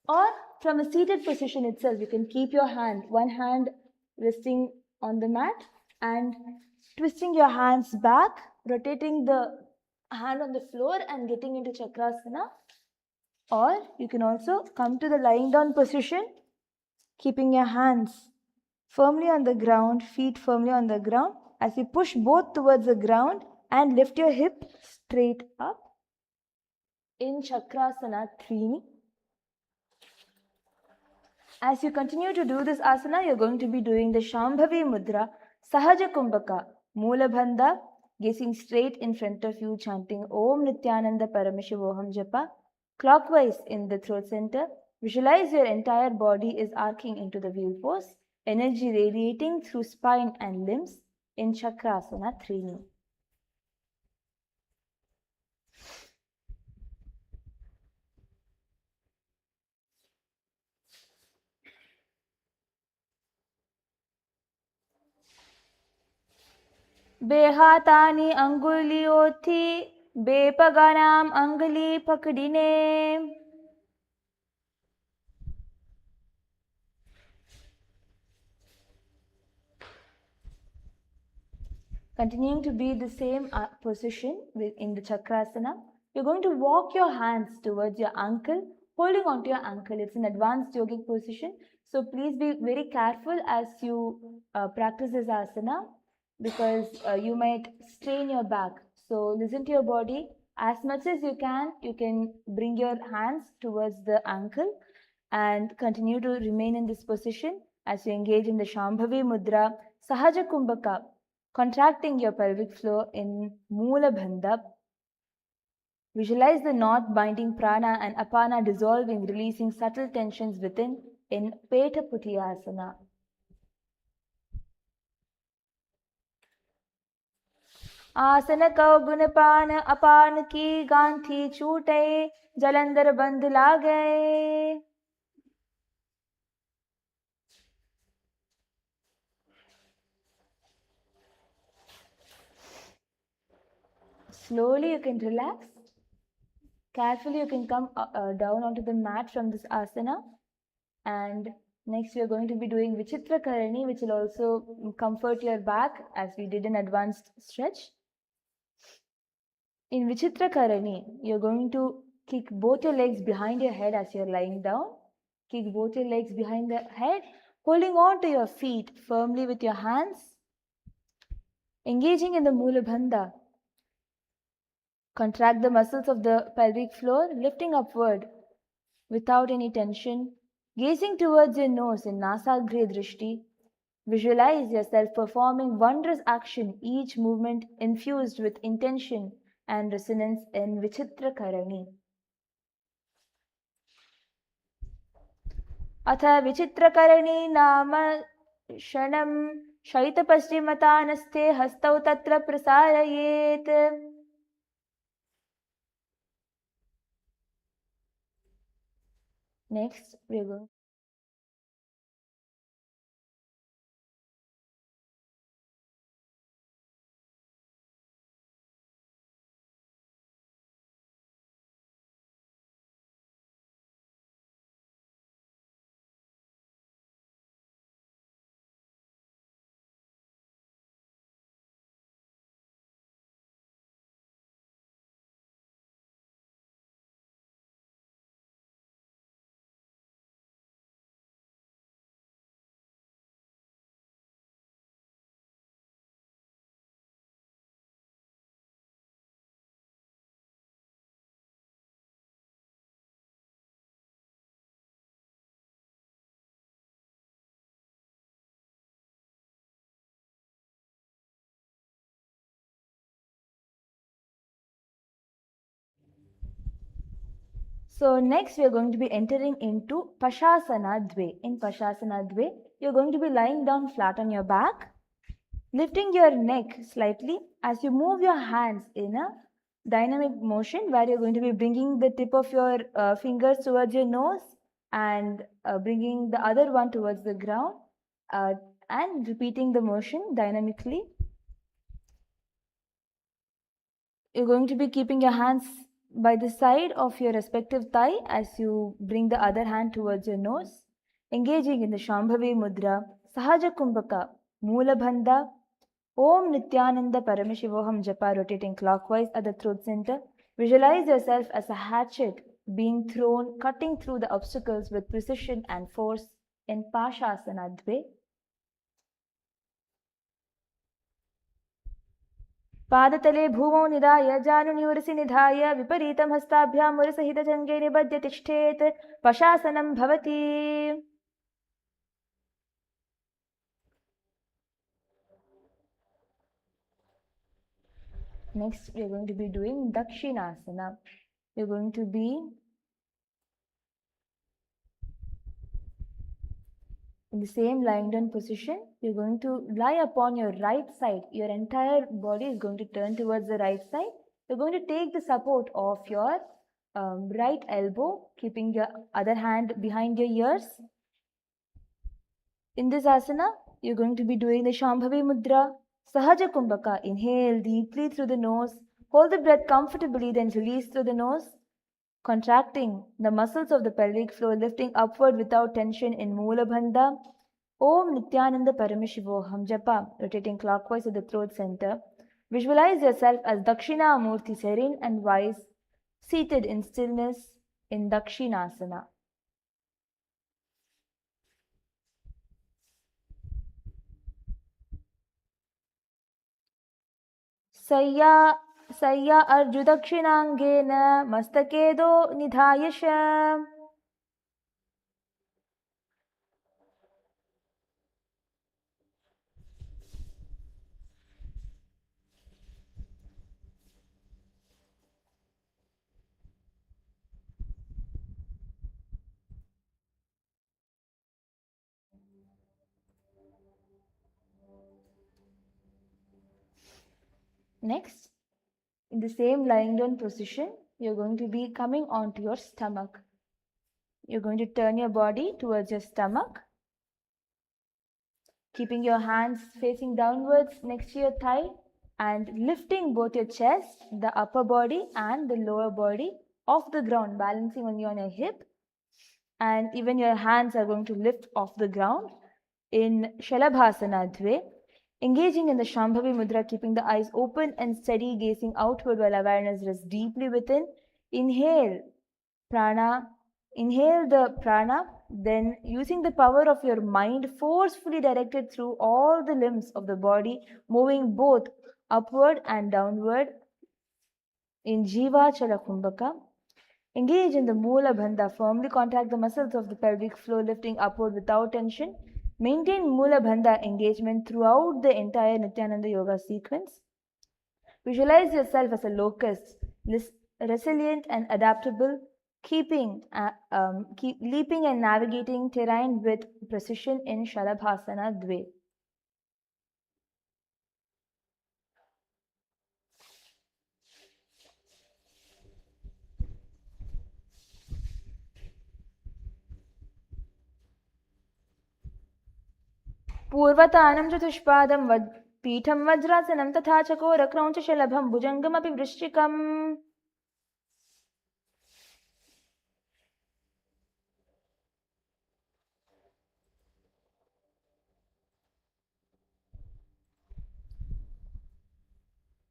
or from a seated position itself, you can keep your hand, one hand resting on the mat and twisting your hands back, rotating the hand on the floor and getting into Chakrasana. Or you can also come to the lying down position, keeping your hands firmly on the ground, feet firmly on the ground, as you push both towards the ground and lift your hip straight up in Chakrasana Trini. As you continue to do this asana, you're going to be doing the Shambhavi Mudra, Sahaja Kumbhaka, Moola Bandha, gazing straight in front of you, chanting Om Nithyananda Parameshivoham Japa, clockwise in the throat center. Visualize your entire body is arcing into the wheel pose, energy radiating through spine and limbs in Chakrasana Trini. बेहातानी अंगुलियोथी बेपगानाम अंगली पकड़ीने. Continuing to be the same position in the Chakrasana, you're going to walk your hands towards your ankle, holding onto your ankle. It's an advanced yogic position, so please be very careful as you practice this asana, because you might strain your back. So listen to your body. As much as you can bring your hands towards the ankle and continue to remain in this position. as you engage in the Shambhavi Mudra, Sahaja Kumbhaka, contracting your pelvic floor in Moola Bandha. Visualize the knot binding prana and apana dissolving, releasing subtle tensions within in Peta Putyasana. आसन कौगुन पान अपान की गांठी छूटे जलंधर बंध लागे. Slowly you can relax. Carefully you can come down onto the mat from this asana. And next we are going to be doing Vichitra Karani, which will also comfort your back as we did an advanced stretch. In Vichitra Karani, you're going to kick both your legs behind your head as you're lying down. Kick both your legs behind the head, holding on to your feet firmly with your hands. Engaging in the Moola Bandha. Contract the muscles of the pelvic floor, lifting upward without any tension. Gazing towards your nose in Nasagre Drishti. Visualize yourself performing wondrous action, each movement infused with intention and resonance in Vichitra Karani. Atha Vichitra Karani Nama Shanam Shaita Paschimataanaste Hastau Tatra Prasarayet. Next, we go. So next we are going to be entering into Pashasana Dve. In Pashasana Dve, you're going to be lying down flat on your back, lifting your neck slightly as you move your hands in a dynamic motion where you're going to be bringing the tip of your fingers towards your nose and bringing the other one towards the ground and repeating the motion dynamically. You're going to be keeping your hands by the side of your respective thigh as you bring the other hand towards your nose. Engaging in the Shambhavi Mudra, Sahaja Kumbhaka, Moola Bandha, Om Nithyananda Paramashivoham Japa, rotating clockwise at the throat center. Visualize yourself as a hatchet being thrown, cutting through the obstacles with precision and force in Pashasana Dve. पादतले भूमौ निधाय जानुनिवरसि निधाय विपरीतं हस्ताभ्यां वरसहितजङ्गे निबध्य तिष्ठेत् पशासनं भवति. Next, we are going to be doing Dakshinasana. We are going to be in the same lying down position. You're going to lie upon your right side. Your entire body is going to turn towards the right side. You're going to take the support of your right elbow, keeping your other hand behind your ears. In this asana, you're going to be doing the Shambhavi Mudra, Sahaja Kumbhaka. Inhale deeply through the nose. Hold the breath comfortably, then release through the nose. Contracting the muscles of the pelvic floor, lifting upward without tension in Moola Bandha. Om Nithyananda Paramashivoham Japa, rotating clockwise at the throat center. Visualize yourself as Dakshina Murti, serene and wise, seated in stillness in Dakshinasana. Saiyaan अर्जुदक्षिणाङ्गेन मस्तकेदो निधायश. Next, in the same lying down position, you're going to be coming onto your stomach. You're going to turn your body towards your stomach, keeping your hands facing downwards next to your thigh and lifting both your chest, the upper body and the lower body off the ground, balancing only on your hip. And even your hands are going to lift off the ground in Shalabhasana Dve, engaging in the Shambhavi Mudra, keeping the eyes open and steady, gazing outward while awareness rests deeply within. Inhale prana, inhale the prana, then using the power of your mind, forcefully directed through all the limbs of the body, moving both upward and downward in Jiva Chala Kumbhaka. Engage in the Mula Bandha. Firmly contract the muscles of the pelvic floor, lifting upward without tension. Maintain Mula Bandha engagement throughout the entire Nithyananda Yoga sequence. Visualize yourself as a locust, resilient and adaptable, keep leaping and navigating terrain with precision in Shalabhasana Dve. पूर्वतानं चतुष्पादं पीठं वज्रासनं तथा चकोरक्रौञ्चशलभं भुजङ्गमपि वृश्चिकम्.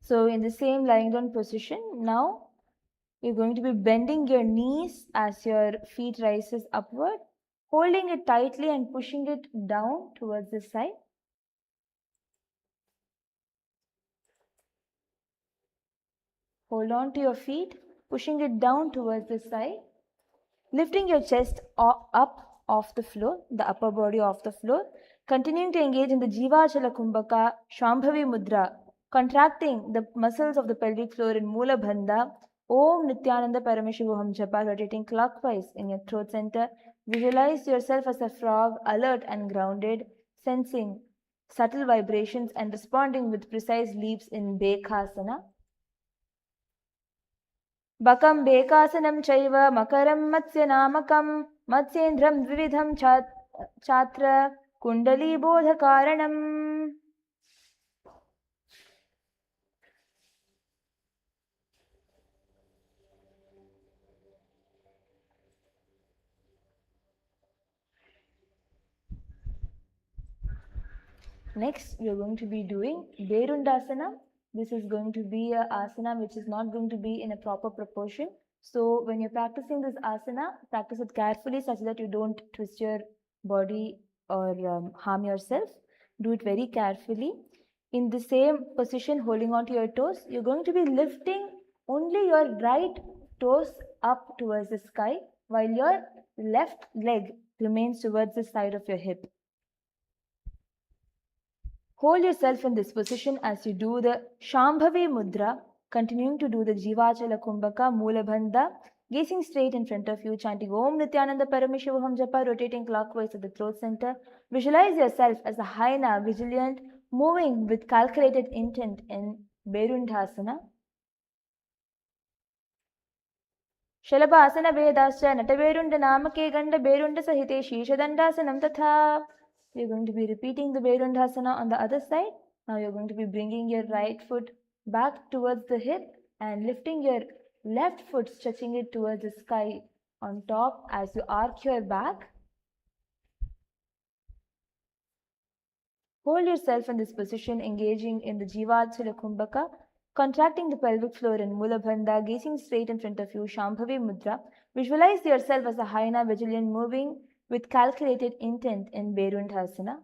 So in the same lying down position, now you're going to be bending your knees as your feet rises upward, holding it tightly and pushing it down towards the side. Hold on to your feet, pushing it down towards the side, lifting your chest up off the floor, the upper body off the floor, continuing to engage in the Jivachala Kumbhaka Shambhavi Mudra, contracting the muscles of the pelvic floor in Mula Bandha. Om Nithyananda Parameshivoham Japa, rotating clockwise in your throat center. Visualize yourself as a frog, alert and grounded, sensing subtle vibrations and responding with precise leaps in Bekhasana. बकं बेकासनं चैव मकरं मत्स्यनामकं मत्स्येन्द्रं द्विविधं चात्र कुण्डलीबोधकारणम्. Next, you're going to be doing Berundasana. This is going to be an asana which is not going to be in a proper proportion. So when you're practicing this asana, practice it carefully such that you don't twist your body or harm yourself. Do it very carefully. In the same position, holding on to your toes, you're going to be lifting only your right toes up towards the sky while your left leg remains towards the side of your hip. Hold yourself in this position as you do the Shambhavi Mudra, continuing to do the Jivachala Kumbhaka Mula Bandha, gazing straight in front of you, chanting Om Nithyananda Parameshivoham Japa, rotating clockwise at the throat center. Visualize yourself as a hyena, vigilant, moving with calculated intent in Berundhasana. Shalabhasana Vedascha Nataverunda Namake Ganda Berunda Sahite Shishadandhasanam Tatha. You're going to be repeating the Berundhasana on the other side. Now you're going to be bringing your right foot back towards the hip and lifting your left foot, stretching it towards the sky on top as you arc your back. Hold yourself in this position, engaging in the Jivachala Kumbhaka, contracting the pelvic floor in Mula Bandha, gazing straight in front of you, Shambhavi Mudra. Visualize yourself as a hyena, vigilant, moving with calculated intent in Berundhasana.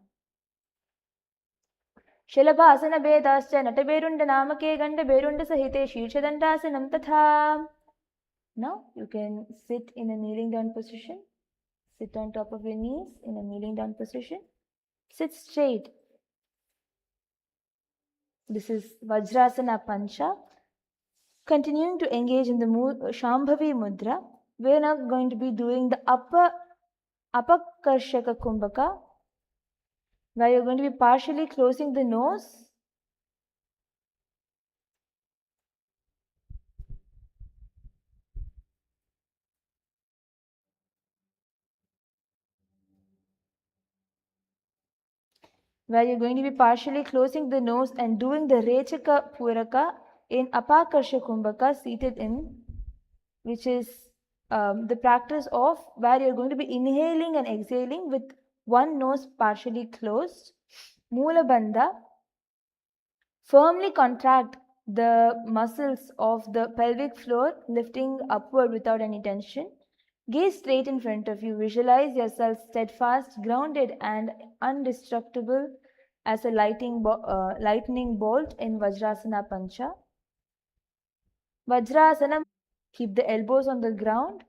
Shalabhasana Vedascha Nataberunda Namake Ganda Berunda Sahite Shirshadandhasanam Tatha. Now you can sit in a kneeling down position. Sit on top of your knees in a kneeling down position. Sit straight. This is Vajrasana Pancha. Continuing to engage in the Shambhavi Mudra, we are now going to be doing the Apakarshaka Kumbhaka, where you're going to be partially closing the nose where you're going to be partially closing the nose and doing the Rechaka Puraka in Apakarsha Kumbhaka, seated in, which is the practice of where you're going to be inhaling and exhaling with one nose partially closed. Moola Bandha. Firmly contract the muscles of the pelvic floor, lifting upward without any tension. Gaze straight in front of you. Visualize yourself steadfast, grounded, and indestructible as a lightning bolt in Vajrasana Pancha. Vajrasana. Keep the elbows on the ground,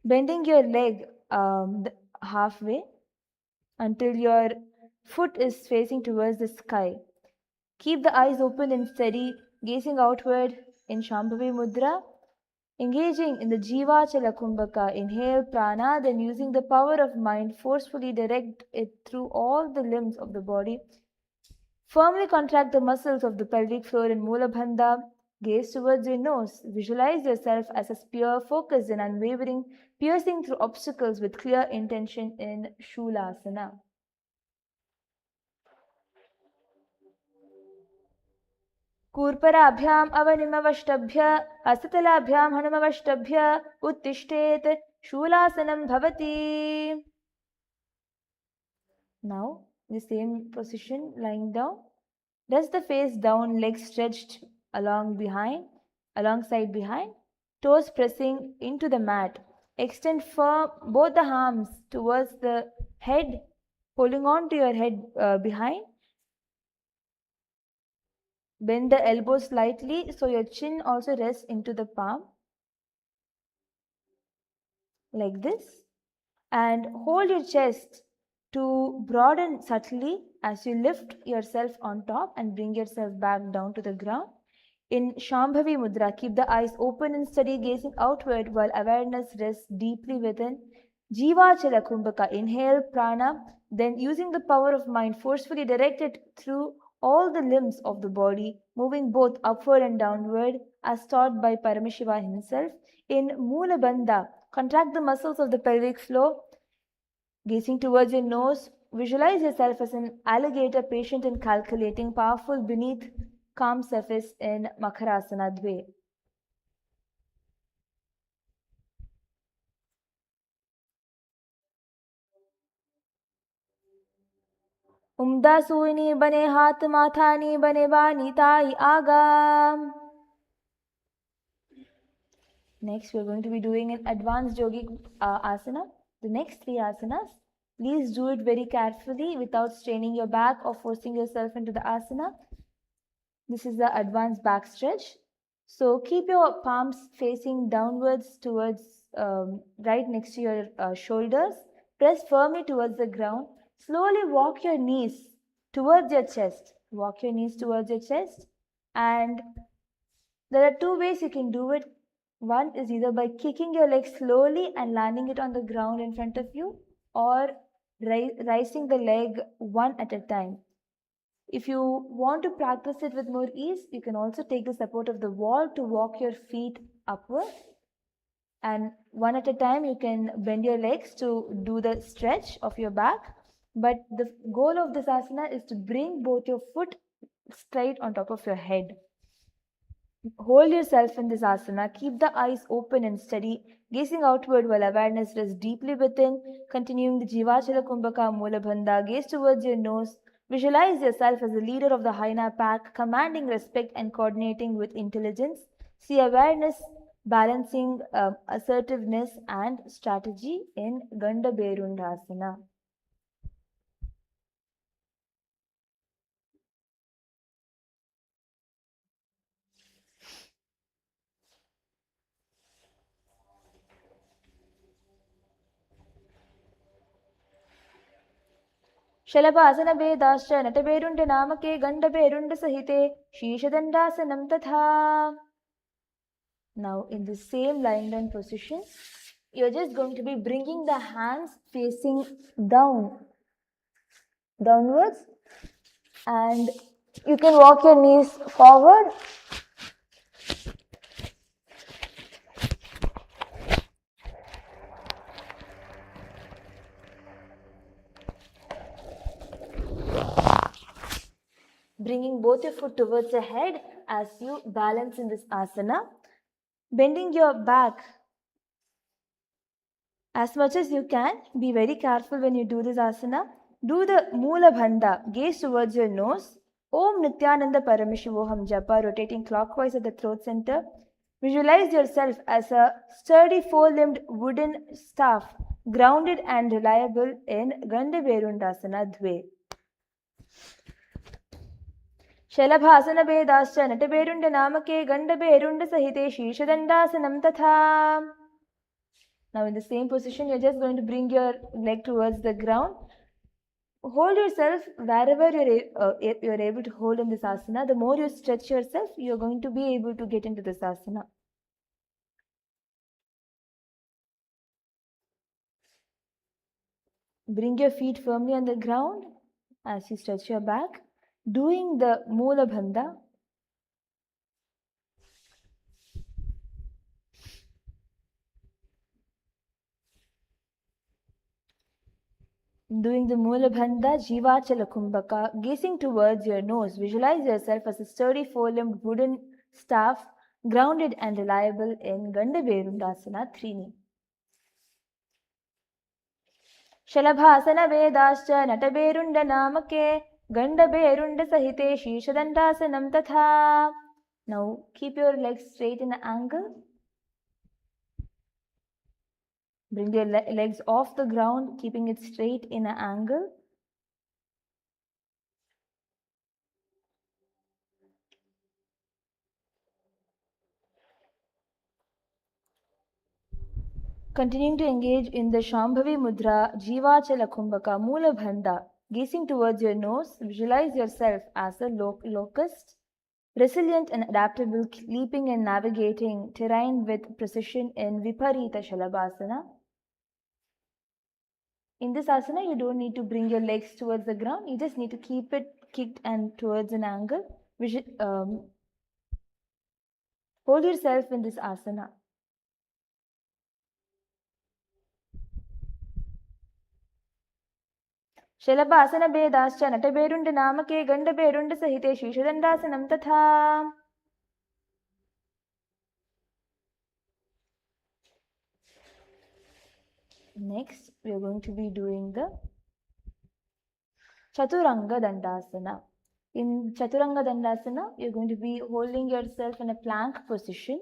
bending your leg halfway until your foot is facing towards the sky. Keep the eyes open and steady, gazing outward in Shambhavi Mudra, engaging in the Jivachala Kumbhaka. Inhale prana, then using the power of mind, forcefully direct it through all the limbs of the body. Firmly contract the muscles of the pelvic floor in Moola Bandha. Gaze towards your nose. Visualize yourself as a spear, focused and unwavering, piercing through obstacles with clear intention in Shulasana. कूर्पराभ्याम् अवनिमवष्टभ्य हस्ततलाभ्यां हनुमवष्टभ्य उत्तिष्ठेत् शूलासनं भवति. Now, in the same position, lying down, rest the face down, legs stretched alongside behind, toes pressing into the mat. Extend firm both the arms towards the head, holding on to your head behind. Bend the elbows slightly so your chin also rests into the palm, like this. And hold your chest to broaden subtly as you lift yourself on top and bring yourself back down to the ground. In Shambhavi Mudra, keep the eyes open and steady, gazing outward while awareness rests deeply within. Jivachala Kumbhaka. Inhale prana, then using the power of mind, forcefully direct it through all the limbs of the body, moving both upward and downward as taught by Paramashiva himself. In Moola Bandha, contract the muscles of the pelvic floor, gazing towards your nose. Visualize yourself as an alligator, patient and calculating, powerful beneath calm surface in Makarasana Dve. उम्दा सूनी बने हाथ माथानी बने बानी ताई आगा. Next, we are going to be doing an advanced yogic asana. The next three asanas, please do it very carefully without straining your back or forcing yourself into the asana. This is the advanced back stretch. So keep your palms facing downwards towards right next to your shoulders. Press firmly towards the ground. Slowly walk your knees towards your chest. Walk your knees towards your chest. And there are two ways you can do it. One is either by kicking your leg slowly and landing it on the ground in front of you, or rising the leg one at a time. If you want to practice it with more ease, you can also take the support of the wall to walk your feet upward. And one at a time, you can bend your legs to do the stretch of your back. But the goal of this asana is to bring both your foot straight on top of your head. Hold yourself in this asana. Keep the eyes open and steady, gazing outward while awareness rests deeply within. Continuing the Jivachala Kumbhaka Moola Bandha, gaze towards your nose. Visualize yourself as the leader of the Hyena pack, commanding respect and coordinating with intelligence. See awareness balancing assertiveness and strategy in Ganda Berundasana. शलभासन भेदाश्च नटभेरुण्ड नामके गण्डभेरुण्ड सहिते शीर्षदण्डासनं तथा. Now in the same lying down position, you're just going to be bringing the hands facing downwards, and you can walk your knees forward. bringing both your foot towards your head as you balance in this asana. Bending your back as much as you can. Be very careful when you do this asana. Do the Mula Bandha. Gaze towards your nose. Om Nithyananda Paramashivoham Japa, rotating clockwise at the throat center. Visualize yourself as a sturdy four-limbed wooden staff, grounded and reliable in Gandaberundasana Dve. शलभासन भेदाश्च नटभेरुण्ड नामके गण्डभेरुण्ड सहिते शीर्षदण्डासनं तथा. Now in the same position, you're just going to bring your leg towards the ground. Hold yourself wherever you're able to hold in this asana. The more you stretch yourself, you're going to be able to get into this asana. Bring your feet firmly on the ground as you stretch your back, doing the Mula Bandha. Doing the Mula Bandha, Jivachala Kumbhaka, gazing towards your nose. Visualize yourself as a sturdy four-limbed wooden staff, grounded and reliable in Gandaberundasana Trini. Shalabhasana Vedascha Nataberunda Namake Gandaberunda Sahite Shishadandhasanam Tatha. Now keep your legs straight in an angle. Bring your legs off the ground, keeping it straight in an angle. Continuing to engage in the Shambhavi Mudra, Jivachala Kumbhaka, Mula Bandha. Gazing towards your nose, visualize yourself as a locust, resilient and adaptable, leaping and navigating terrain with precision in Viparita Shalabhasana. In this asana, you don't need to bring your legs towards the ground. You just need to keep it kicked and towards an angle. Hold yourself in this asana. Shalabhasana Bedascha Nataberunda Namake Gandaberunda Sahite Shishadandhasanam Tatha. Next, we are going to be doing the Chaturanga Dandasana. In Chaturanga Dandasana, you're going to be holding yourself in a plank position.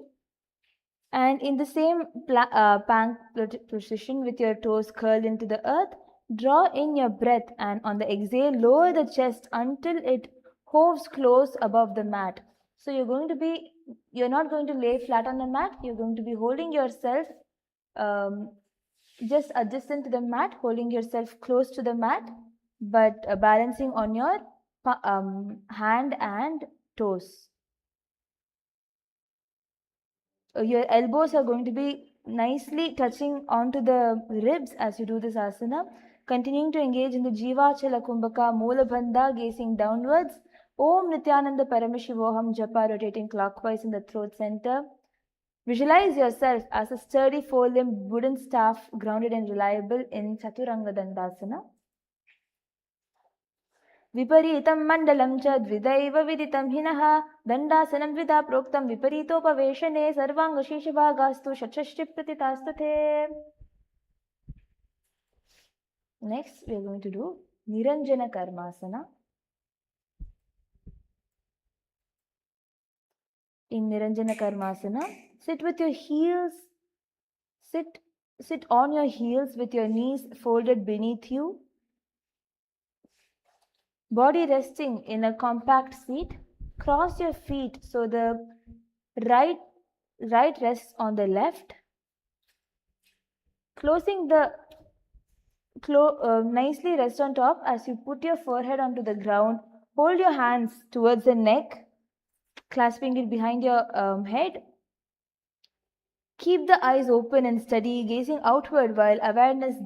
And in the same plank position with your toes curled into the earth, draw in your breath and on the exhale, lower the chest until it hoves close above the mat. So you're not going to lay flat on the mat. You're going to be holding yourself just adjacent to the mat, holding yourself close to the mat, but balancing on your hand and toes. Your elbows are going to be nicely touching onto the ribs as you do this asana. Continuing to engage in the Jivachala Kumbhaka, Mula Bandha, gazing downwards. Om Nithyananda Paramashivoham Japa, rotating clockwise in the throat center. Visualize yourself as a sturdy four-limbed wooden staff, grounded and reliable in Chaturanga Dandasana. Viparitam mandalam cha dvidaiva viditam hinaha dandasanam vida proktam viparitopaveshane sarvanga sheshabhagastu shatshashti pratitastate. Next, we are going to do Niranjana Karmasana. In Niranjana Karmasana, sit on your heels with your knees folded beneath you. Body resting in a compact seat. Cross your feet so the right rests on the left. Closing the nicely rest on top as you put your forehead onto the ground. Hold your hands towards the neck, clasping it behind your head. Keep the eyes open and steady, gazing outward while awareness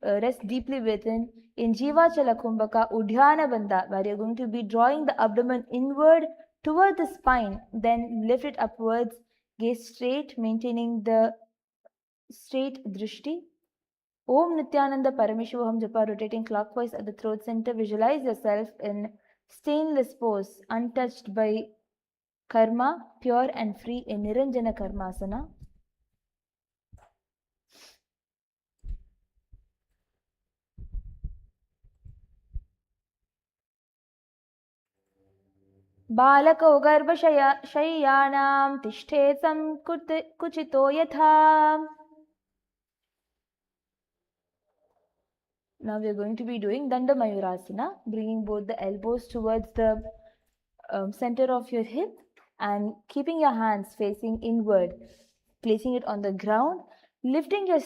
rests deeply within. In Jivachala Kumbhaka Udhyana Bandha, where you're going to be drawing the abdomen inward toward the spine, then lift it upwards, gaze straight, maintaining the straight drishti. Om Nithyananda Paramashivoham Japa, rotating clockwise at the throat center. Visualize yourself in stainless pose, untouched by karma, pure and free in Niranjana Karmasana. बालको गर्भशय्यानां तिष्ठेत् कुचितो यथा. Now we are going to be doing Danda Mayurasana, bringing both the elbows towards the center of your hip and keeping your hands facing inward, placing it on the ground, lifting your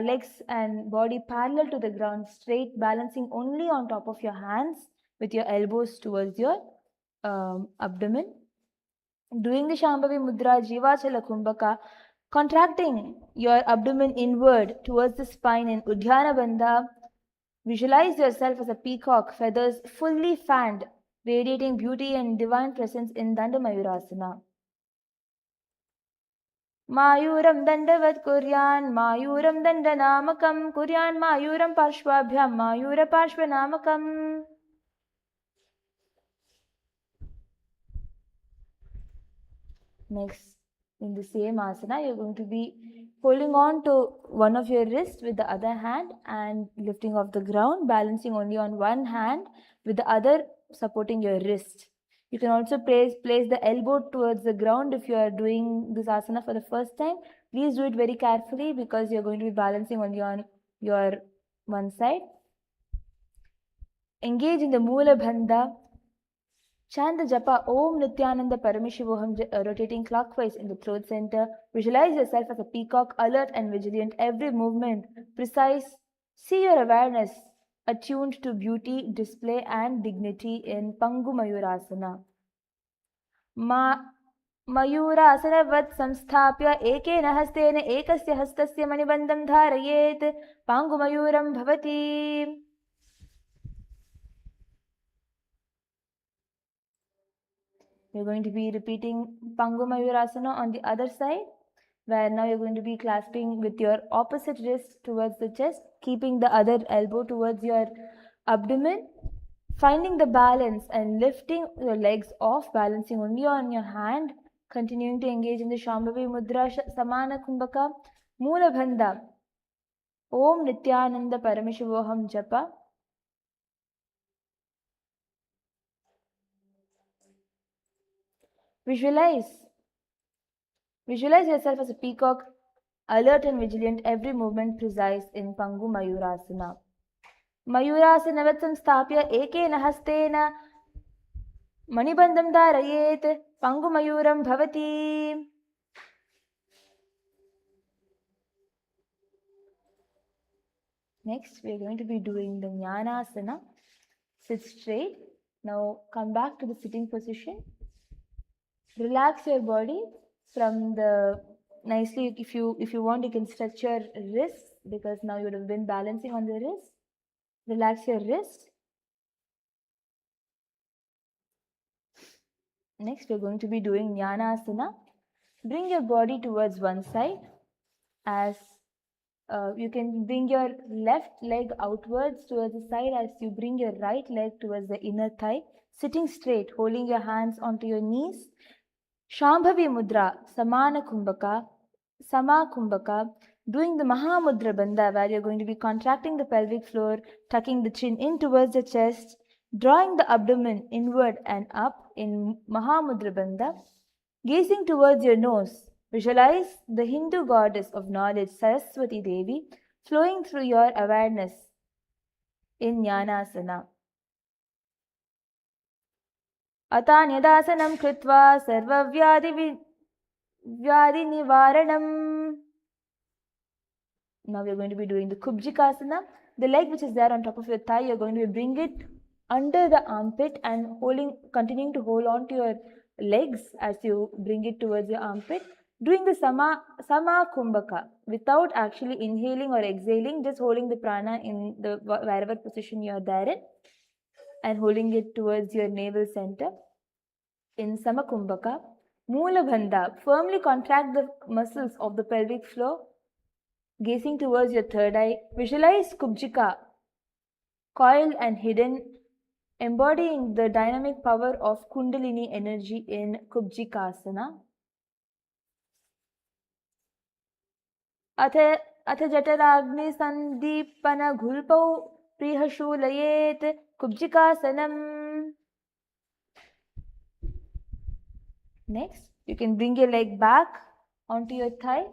legs and body parallel to the ground, straight, balancing only on top of your hands with your elbows towards your abdomen. Doing the Shambhavi Mudra, Jivachala Kumbhaka, contracting your abdomen inward towards the spine in Udhyana Bandha. Visualize yourself as a peacock, feathers fully fanned, radiating beauty and divine presence in Danda Mayurasana. Mayuram Dandavat Kuryan, Mayuram Dandanamakam, Kuryan Mayuram Parshvabhyam, Mayura Parshvanamakam. Next, in the same asana, you're going to be holding on to one of your wrists with the other hand and lifting off the ground, balancing only on one hand with the other supporting your wrist. You can also place the elbow towards the ground if you are doing this asana for the first time. Please do it very carefully because you're going to be balancing only on your one side. Engage in the Mula Bandha. Chant the japa Om Nithyananda Paramashivoham rotating clockwise in the throat center. Visualize yourself as a peacock, alert and vigilant, every movement precise. See your awareness attuned to beauty, display and dignity in Pangu Mayurasana. मयूरासनवत् संस्थाप्य एकेन हस्तेन एकस्य हस्तस्य मणिबन्धं धारयेत् पाङ्गुमयूरं भवति. You're going to be repeating Pangu Mayurasana on the other side, where now you're going to be clasping with your opposite wrist towards the chest, keeping the other elbow towards your abdomen, finding the balance and lifting your legs off, balancing only on your hand, continuing to engage in the Shambhavi Mudra, Samana Kumbhaka, Mula Bandha, Om Nithyananda Paramashivoham Japa. Visualize yourself as a peacock, alert and vigilant, every movement precise in Pangu Mayurasana. Mayurasanavat samsthapya ekena hastena manibandham dharayet Pangu Mayuram bhavati. Next, we are going to be doing the Jnanasana. Sit straight. Now come back to the sitting position. Relax your body from the nicely. If you want, you can stretch your wrists because now you would have been balancing on the wrist. Relax your wrist. Next, we're going to be doing Jnanasana. Bring your body towards one side as you can bring your left leg outwards towards the side as you bring your right leg towards the inner thigh. Sitting straight, holding your hands onto your knees. Shambhavi Mudra, Samana Kumbhaka, Sama Kumbhaka, doing the Mahamudra Bandha where you're going to be contracting the pelvic floor, tucking the chin in towards the chest, drawing the abdomen inward and up in Mahamudra Bandha, gazing towards your nose. Visualize the Hindu goddess of knowledge, Saraswati Devi, flowing through your awareness in Jnanasana. Atanyadasanam kritva sarvavyadi nivaranam. Now we are going to be doing the Kubjikasana. The leg which is there on top of your thigh, you're going to bring it under the armpit and continuing to hold on to your legs as you bring it towards your armpit. Doing the Sama Kumbhaka without actually inhaling or exhaling, just holding the prana in the wherever position you are there in and holding it towards your navel center. In Samakumbhaka, Mula Bandha, firmly contract the muscles of the pelvic floor, gazing towards your third eye. Visualize Kubjika, coiled and hidden embodying the dynamic power of Kundalini energy in Kubjikasana. अथ जठराग्निसन्दीपनघुल्पौ प्रियशूलयेत् कुब्जिकासनम्. Next, you can bring your leg back onto your thigh.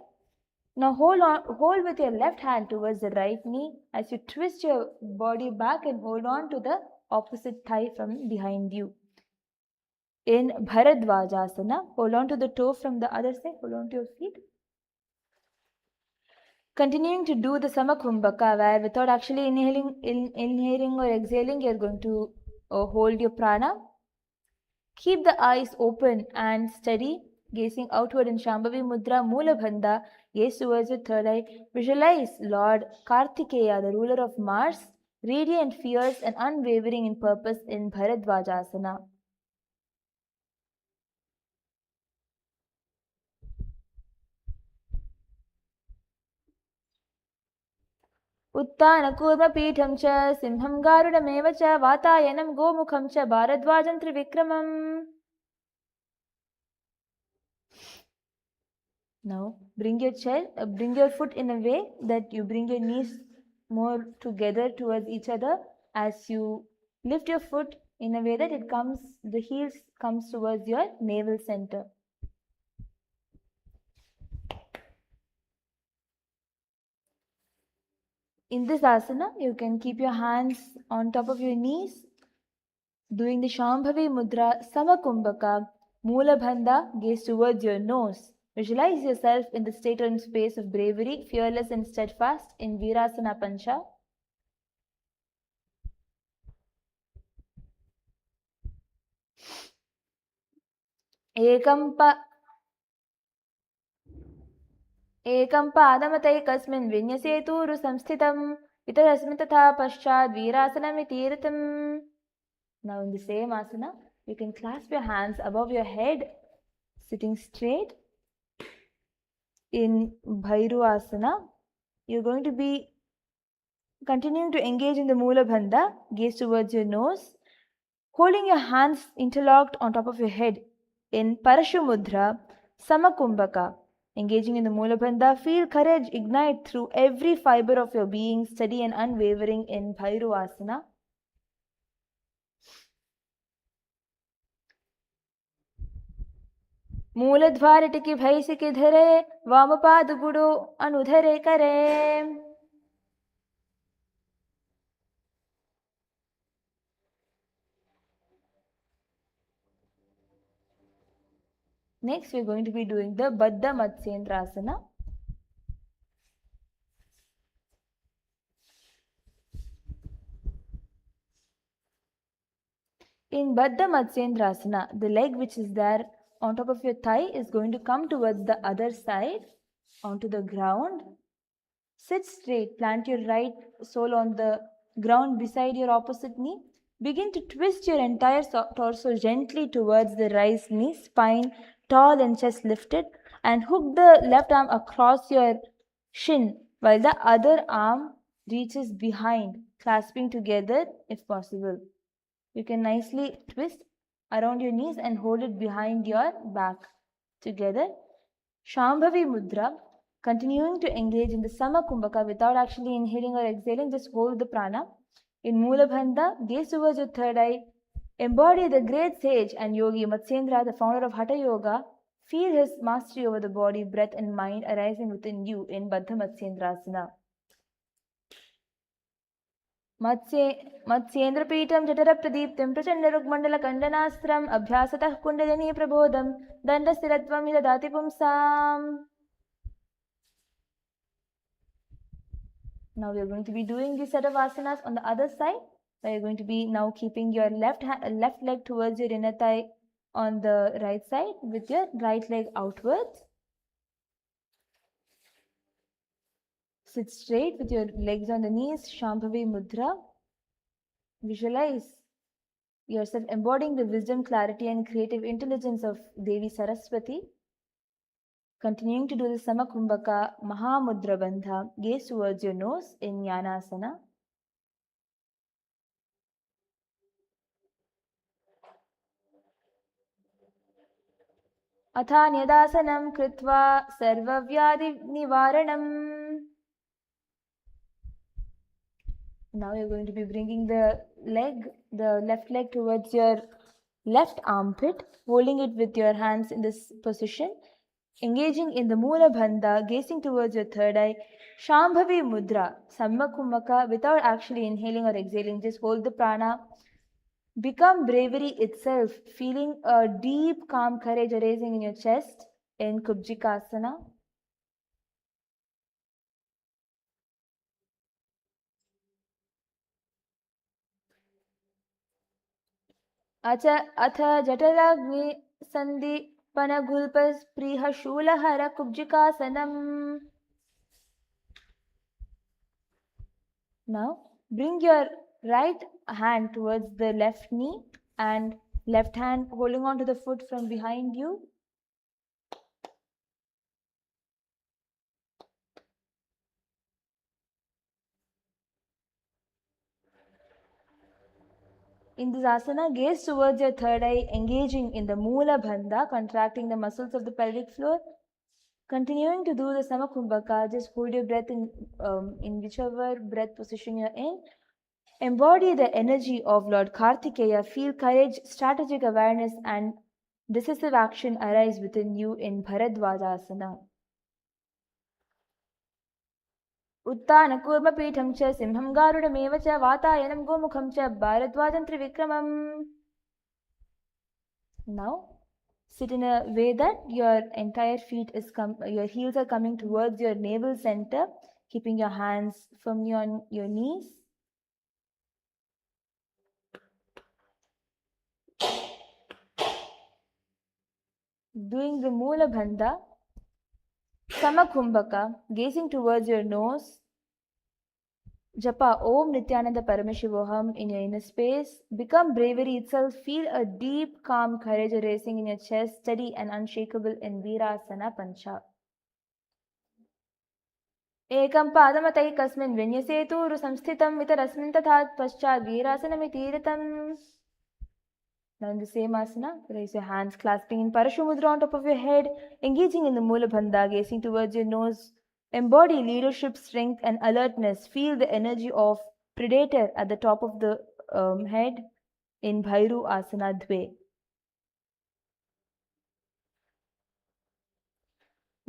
Now hold with your left hand towards the right knee as you twist your body back and hold on to the opposite thigh from behind you. In Bharadvajasana, hold on to the toe from the other side, hold on to your feet. Continuing to do the Samakumbhaka, where without actually inhaling or exhaling, you're going to hold your prana. Keep the eyes open and steady, gazing outward in Shambhavi Mudra, Moola Bandha, gaze towards your third eye. Visualize Lord Kartikeya, the ruler of Mars, radiant, fierce, and unwavering in purpose in Bharadvajasana. उत्तानकूर्मपीठं च सिंहं गारुडमेव च वातायनं गोमुखं च भारद्वाजं त्रिविक्रमम्. Now bring your foot in a way that you bring your knees more together towards each other. As you lift your foot in a way that the heels comes towards your navel center. In this asana, you can keep your hands on top of your knees, doing the Shambhavi Mudra, Samakumbhaka, Moola Bandha, gaze towards your nose. Visualize yourself in the state and space of bravery, fearless and steadfast in Virasana Pancha. एकं पादमतैकस्मिन् विन्यसेतुरु संस्थितम् इतरस्मिन् तथा पश्चात् वीरासनमिति ऋतम्. Now in the same asana, you can clasp your hands above your head, sitting straight. In Bhairuvasana, you're going to be continuing to engage in the Moola Bandha, gaze towards your nose, holding your hands interlocked on top of your head. In Parashu Mudra, Samakumbhaka, engaging in the Moola Bandha, feel courage ignite through every fiber of your being, steady and unwavering in Bhairuvasana. मूलद्वार टिकी भैसिकी धरे वामपाद गुडो अनुधरे करे. Next, we're going to be doing the Baddha Matsyendrasana. In Baddha Matsyendrasana, the leg which is there on top of your thigh is going to come towards the other side onto the ground. Sit straight, plant your right sole on the ground beside your opposite knee. Begin to twist your entire torso gently towards the raised knee, spine tall and chest lifted, and hook the left arm across your shin while the other arm reaches behind, clasping together if possible. You can nicely twist around your knees and hold it behind your back together. Shambhavi Mudra, continuing to engage in the Samakumbhaka without actually inhaling or exhaling, just hold the prana. In Moola Bandha, gaze towards your third eye. Embody the great sage and yogi Matsyendra, the founder of Hatha Yoga. Feel his mastery over the body, breath and mind arising within you in Baddha Matsyendrasana. मत्स्येन्द्रपीठं जठरप्रदीप्तिं प्रचण्डरुग्मण्डलकण्डनास्त्रम् अभ्यासतः kundalini प्रबोधं दण्डस्थिरत्वं हि ददाति पुंसाम्. Now we are going to be doing this set of asanas on the other side. So you are going to be now keeping your left leg towards your inner thigh on the right side with your right leg outwards. Sit straight with your legs on the knees, Shambhavi Mudra. Visualize yourself embodying the wisdom, clarity and creative intelligence of Devi Saraswati. Continuing to do the Samakumbhaka Mahamudra Bandha, gaze towards your nose in Jnanasana. अथान्यदासनं कृत्वा सर्वव्याधिनिवारणम्. Now you're going to be bringing the left leg towards your left armpit, holding it with your hands in this position, engaging in the Mula Bandha, gazing towards your third eye, Shambhavi Mudra, Sammakumbhaka, without actually inhaling or exhaling, just hold the prana. Become bravery itself, feeling a deep, calm courage arising in your chest in Kubjikasana. अथ जठराग्नि सन्धिपनगुल्पस्पृह शूलहर कुब्जिकासनम्. Now bring your right hand towards the left knee and left hand holding on to the foot from behind you. In this asana, gaze towards your third eye, engaging in the Mula Bandha, contracting the muscles of the pelvic floor. Continuing to do the Samakumbhaka, just hold your breath in whichever breath position you're in. Embody the energy of Lord Kartikeya. Feel courage, strategic awareness, and decisive action arise within you in Bharadwajasana. उत्तानकूर्मपीठं च सिंहं गारुडमेव च वातायनं गोमुखं च भारद्वाजं त्रिविक्रमम्. Now sit in a way that your entire your heels are coming towards your navel center, keeping your hands firmly on your knees. Doing the Mula Bandha, Samakumbhaka, gazing towards your nose. Japa Om Nithyananda Paramashivoham in your inner space. Become bravery itself. Feel a deep, calm courage arising in your chest, steady and unshakable in Virasana Pancha. Ekam Padamatayikasmin Vinyasetu Samsthitam Vitarasmin Tathat Paschat Virasanamiti. Now in the same asana, raise your hands clasping in Parashumudra on top of your head, engaging in the Mula Bandha, gazing towards your nose. Embody leadership, strength and alertness. Feel the energy of predator at the top of the head in Bhairu Asana Dve.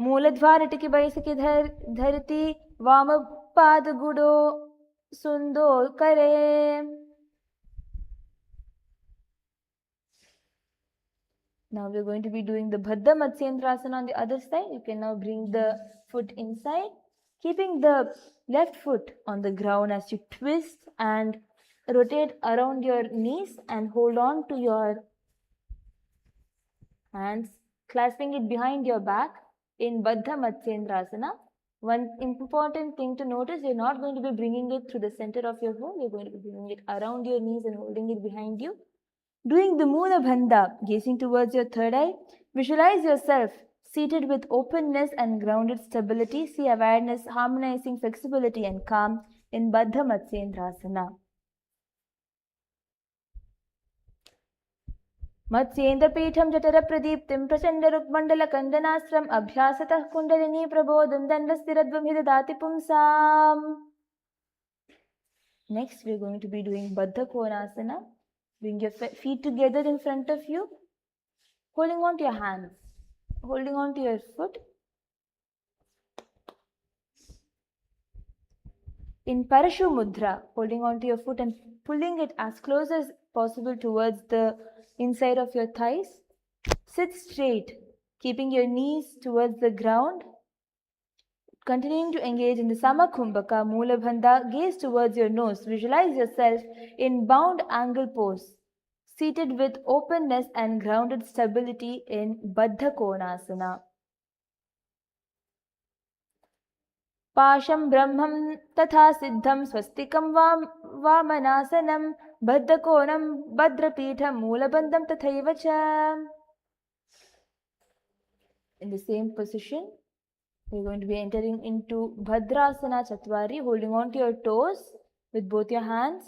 Mooladhvarati baisaki dharati Vamapad gudo sundo kare. Now we're going to be doing the Baddha Matsyendrasana on the other side. You can now bring the foot inside, keeping the left foot on the ground as you twist and rotate around your knees and hold on to your hands, clasping it behind your back in Baddha Matsyendrasana. One important thing to notice, you're not going to be bringing it through the center of your hole. You're going to be bringing it around your knees and holding it behind you. Doing the Mula Bandha, gazing towards your third eye, visualize yourself seated with openness and grounded stability. See awareness, harmonizing flexibility and calm in Baddha Matsyendrasana. Matsyendrapitham Jatara Pradiptim Prachanda Rukmandala Kandanastram Abhyasatah Kundalini Prabodham Dandasthiradvam Hidadati Pumsam. Next, we're going to be doing Baddha Konasana. Bring your feet together in front of you, holding on to your hands, holding on to your foot. In Parashu Mudra, holding on to your foot and pulling it as close as possible towards the inside of your thighs. Sit straight, keeping your knees towards the ground. Continuing to engage in the Samakumbhaka, Mula Bandha, gaze towards your nose. Visualize yourself in bound angle pose, seated with openness and grounded stability in Baddha Konasana. Pasham Brahmam Tatha Siddham Swastikam Vamanasanam Baddha Konam Bhadrapitham Mula Bandham Tathaivacha. In the same position, we're going to be entering into Bhadrasana Chatwari, holding on to your toes with both your hands.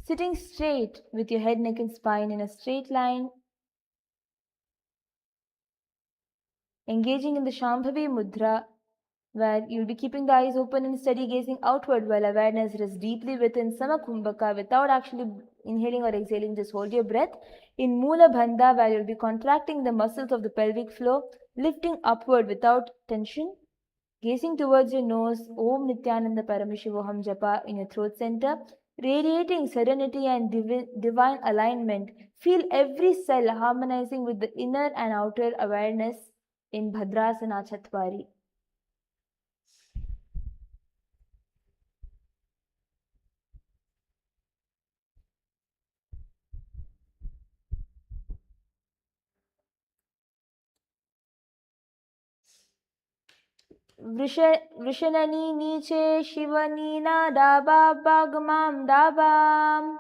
Sitting straight with your head, neck and spine in a straight line. engaging in the Shambhavi Mudra, where you'll be keeping the eyes open and steady gazing outward while awareness rests deeply within Samakumbhaka without actually inhaling or exhaling. Just hold your breath. In Mula Bandha, where you'll be contracting the muscles of the pelvic floor, lifting upward without tension. Gazing towards your nose, Om Nithyananda Paramashivoham Japa in your throat center, radiating serenity and divine alignment. Feel every cell harmonizing with the inner and outer awareness in Bhadrasana Chatwari. वृषणनी नीचे शिवनीना डाबा बागमाम dabam.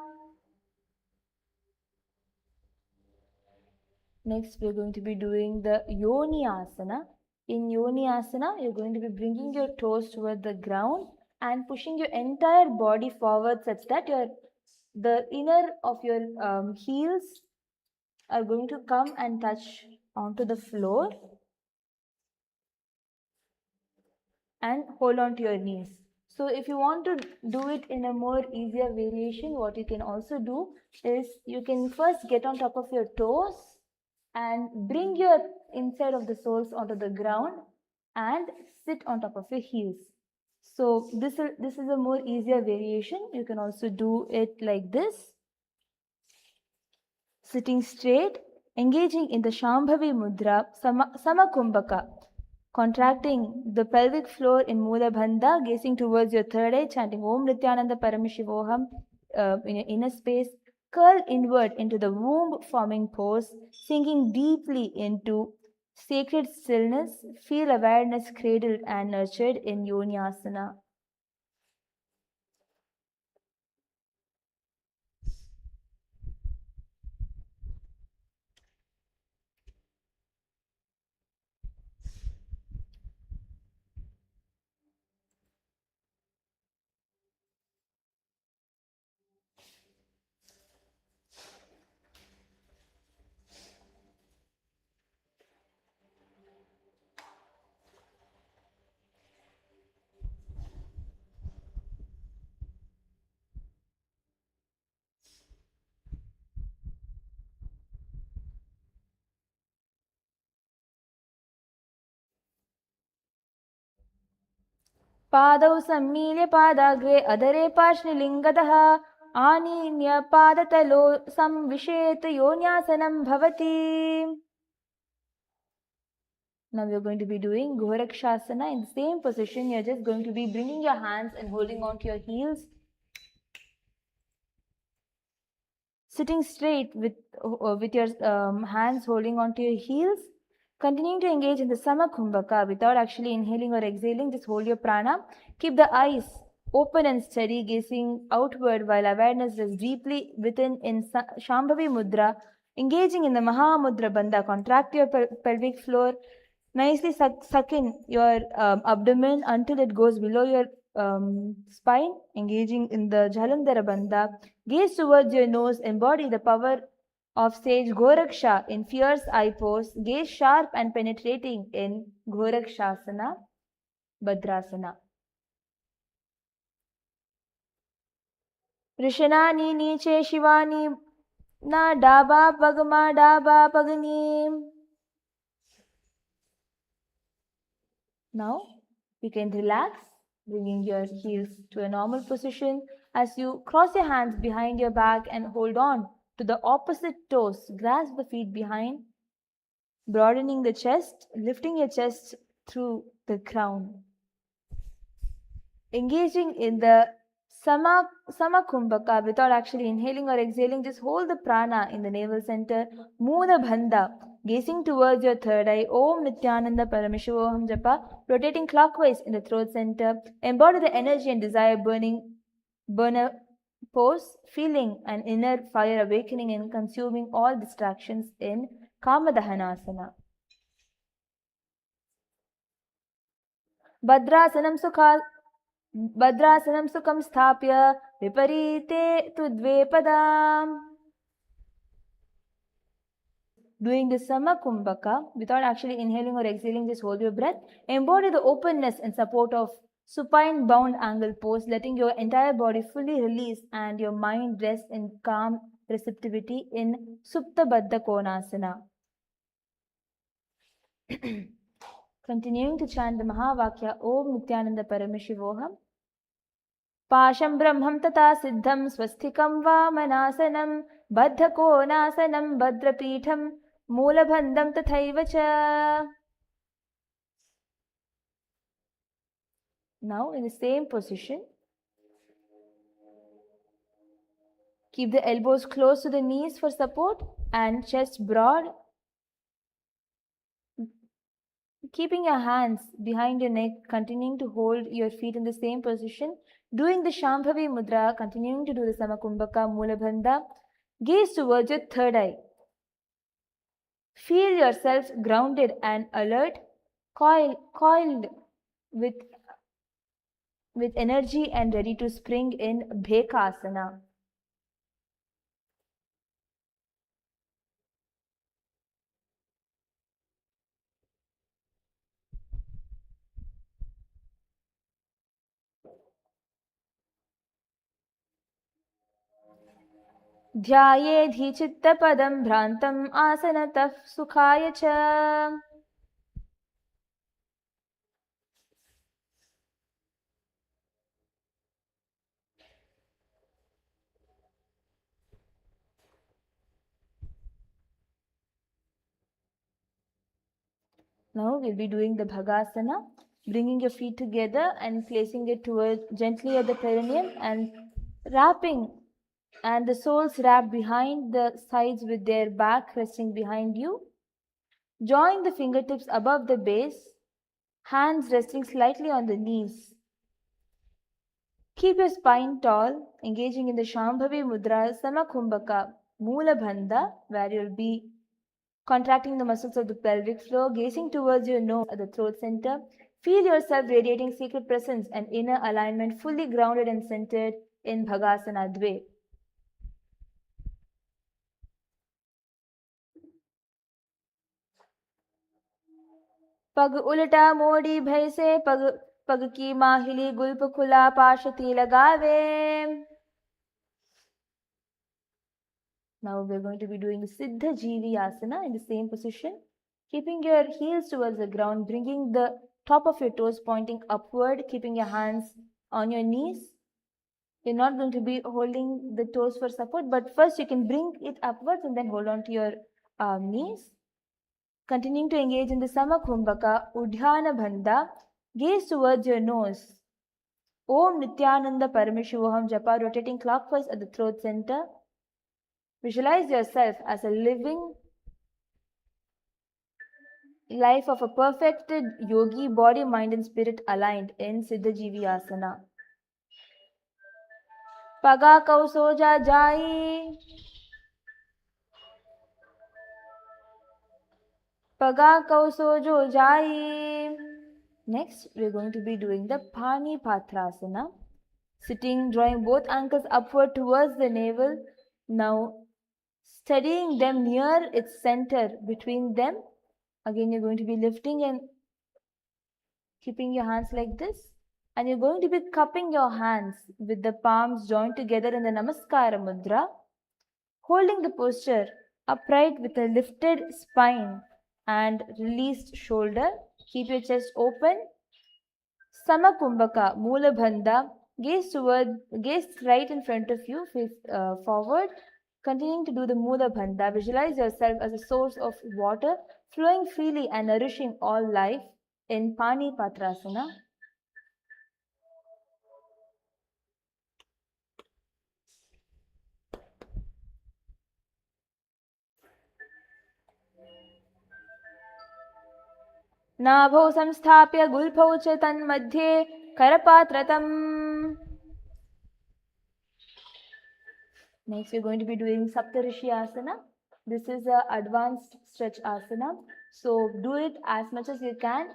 Next, we're going to be doing the Yoni Asana. In Yoni Asana, you're going to be bringing your toes toward the ground and pushing your entire body forward such that the inner of your heels are going to come and touch onto the floor and hold on to your knees. So if you want to do it in a more easier variation, what you can also do is you can first get on top of your toes and bring your inside of the soles onto the ground and sit on top of your heels. So this is a more easier variation. You can also do it like this. Sitting straight, engaging in the Shambhavi Mudra, Samakumbhaka, contracting the pelvic floor in Mula Bandha, gazing towards your third eye, chanting Om Nithyananda Paramashivoham in your inner space. Curl inward into the womb-forming pose, sinking deeply into sacred stillness. Feel awareness cradled and nurtured in Yoni Asana. पादौ सम्मील्य पादाग्रे अधरे पार्श्वलिङ्गतः आनीन्य पादतलो संविशेत योन्यासनं भवति. Now we are going to be doing Gorakshasana. In the same position, you are just going to be bringing your hands and holding on to your heels. Sitting straight with your hands holding on to your heels. Continuing to engage in the Samakumbhaka without actually inhaling or exhaling. Just hold your prana. Keep the eyes open and steady, gazing outward while awareness is deeply within in Shambhavi Mudra. Engaging in the Mahamudra Bandha. Contract your pelvic floor. Nicely suck in your abdomen until it goes below your spine. Engaging in the Jalandhara Bandha. Gaze towards your nose. Embody the power of sage Goraksha in fierce eye pose. Gaze sharp and penetrating in Gorakshasana, Bhadrasana. Rishanani niche shivani na daba pagma daba pagni. Now you can relax, bringing your heels to a normal position as you cross your hands behind your back and hold on to the opposite toes. Grasp the feet behind, broadening the chest, lifting your chest through the crown. Engaging in the Samakumbhaka without actually inhaling or exhaling, just hold the prana in the navel center. Mula Bandha, gazing towards your third eye. Om Nithyananda Paramashivoham Japa, rotating clockwise in the throat center. Embody the energy and desire burner pose, feeling an inner fire awakening and consuming all distractions in Kamadahanasana. Bhadrasanam sukham sthapya viparite tu dve padam. Doing the Samakumbhaka without actually inhaling or exhaling, just hold your breath. Embody the openness and support of supine bound angle pose, letting your entire body fully release and your mind rest in calm receptivity in Supta Baddha Konasana. Continuing to chant the Mahavakya Om Nithyananda Paramashivoham. पाशं ब्रह्मं तथा सिद्धं स्वस्थिकं वामनासनं बद्धकोनासनं भद्रपीठं मूलबन्धं तथैव च. Now in the same position, keep the elbows close to the knees for support and chest broad. Keeping your hands behind your neck, continuing to hold your feet in the same position, doing the Shambhavi Mudra, continuing to do the Samakumbhaka, Mulabandha, gaze towards your third eye. Feel yourself grounded and alert, coiled with energy and ready to spring in Bhekasana. ध्यायेऽधिचित्तपदं भ्रान्तम् आसनतः सुखाय च. Now we'll be doing the Bhagasana, bringing your feet together and placing it towards gently at the perineum and wrapping, and the soles wrap behind the sides with their back resting behind you. Join the fingertips above the base, hands resting slightly on the knees. Keep your spine tall, engaging in the Shambhavi Mudra Samakumbhaka Moola Bandha, where you'll be contracting the muscles of the pelvic floor, gazing towards your nose at the throat center. Feel yourself radiating sacred presence and inner alignment, fully grounded and centered in Bhagasana Dve. पग उल्टा मोड़ी भय से पग पग की माहिली गुल्प खुला पाशती लगावे. Now we're going to be doing Siddha Jiviyasana in the same position, keeping your heels towards the ground, bringing the top of your toes pointing upward, keeping your hands on your knees. You're not going to be holding the toes for support, but first you can bring it upwards and then hold on to your knees. Continuing to engage in the Samakumbhaka, Udhyana Bandha, gaze towards your nose. Om Nithyananda Paramashivoham Japa, rotating clockwise at the throat center. Visualize yourself as a living life of a perfected yogi, body, mind and spirit aligned in Siddha Jiviyasana. Paga Kausoja Jai. Paga Kausojo Jai. Next, we're going to be doing the Pani Patrasana. Sitting, drawing both ankles upward towards the navel. Now, steadying them near its center between them. Again, you're going to be lifting and keeping your hands like this. And you're going to be cupping your hands with the palms joined together in the Namaskara Mudra. Holding the posture upright with a lifted spine and released shoulder. Keep your chest open. Samakumbhaka, Moola Bandha. Gaze right in front of you, face forward. Continuing to do the Moola Bandha, visualize yourself as a source of water flowing freely and nourishing all life in Pani Patrasana. नाभौ संस्थाप्य गुल्फौ च तन्मध्ये करपात्रतम्. Next, we're going to be doing Saptarishi Asana. This is an advanced stretch asana. So do it as much as you can.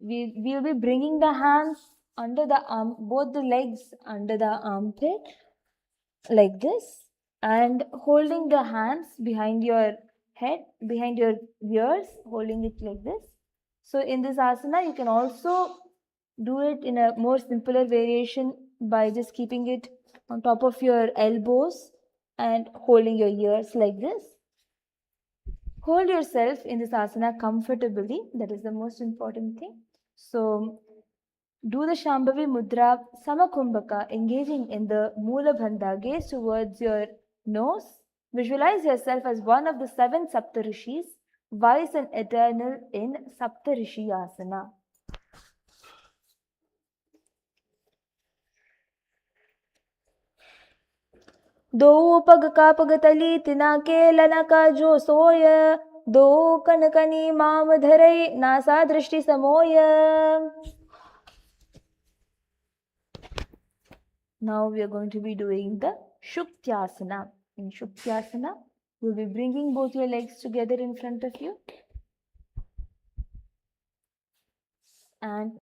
We'll be bringing the hands under the arm, both the legs under the armpit, like this, and holding the hands behind your head behind your ears, holding it like this. So in this asana, you can also do it in a more simpler variation by just keeping it on top of your elbows and holding your ears like this. Hold yourself in this asana comfortably. That is the most important thing. So do the Shambhavi Mudra Samakumbhaka, engaging in the Mula Bandha. Gaze towards your nose. Visualize yourself as one of the 7 Saptarishis, wise and eternal in Saptarishi Asana. दो पग का पग तली तिना के लन का जो सोय दो कनकनी माम धरई नासा दृष्टि समोय. Now we are going to be doing the Shuktyasana. In Shuktyasana, you'll be bringing both your legs together in front of you and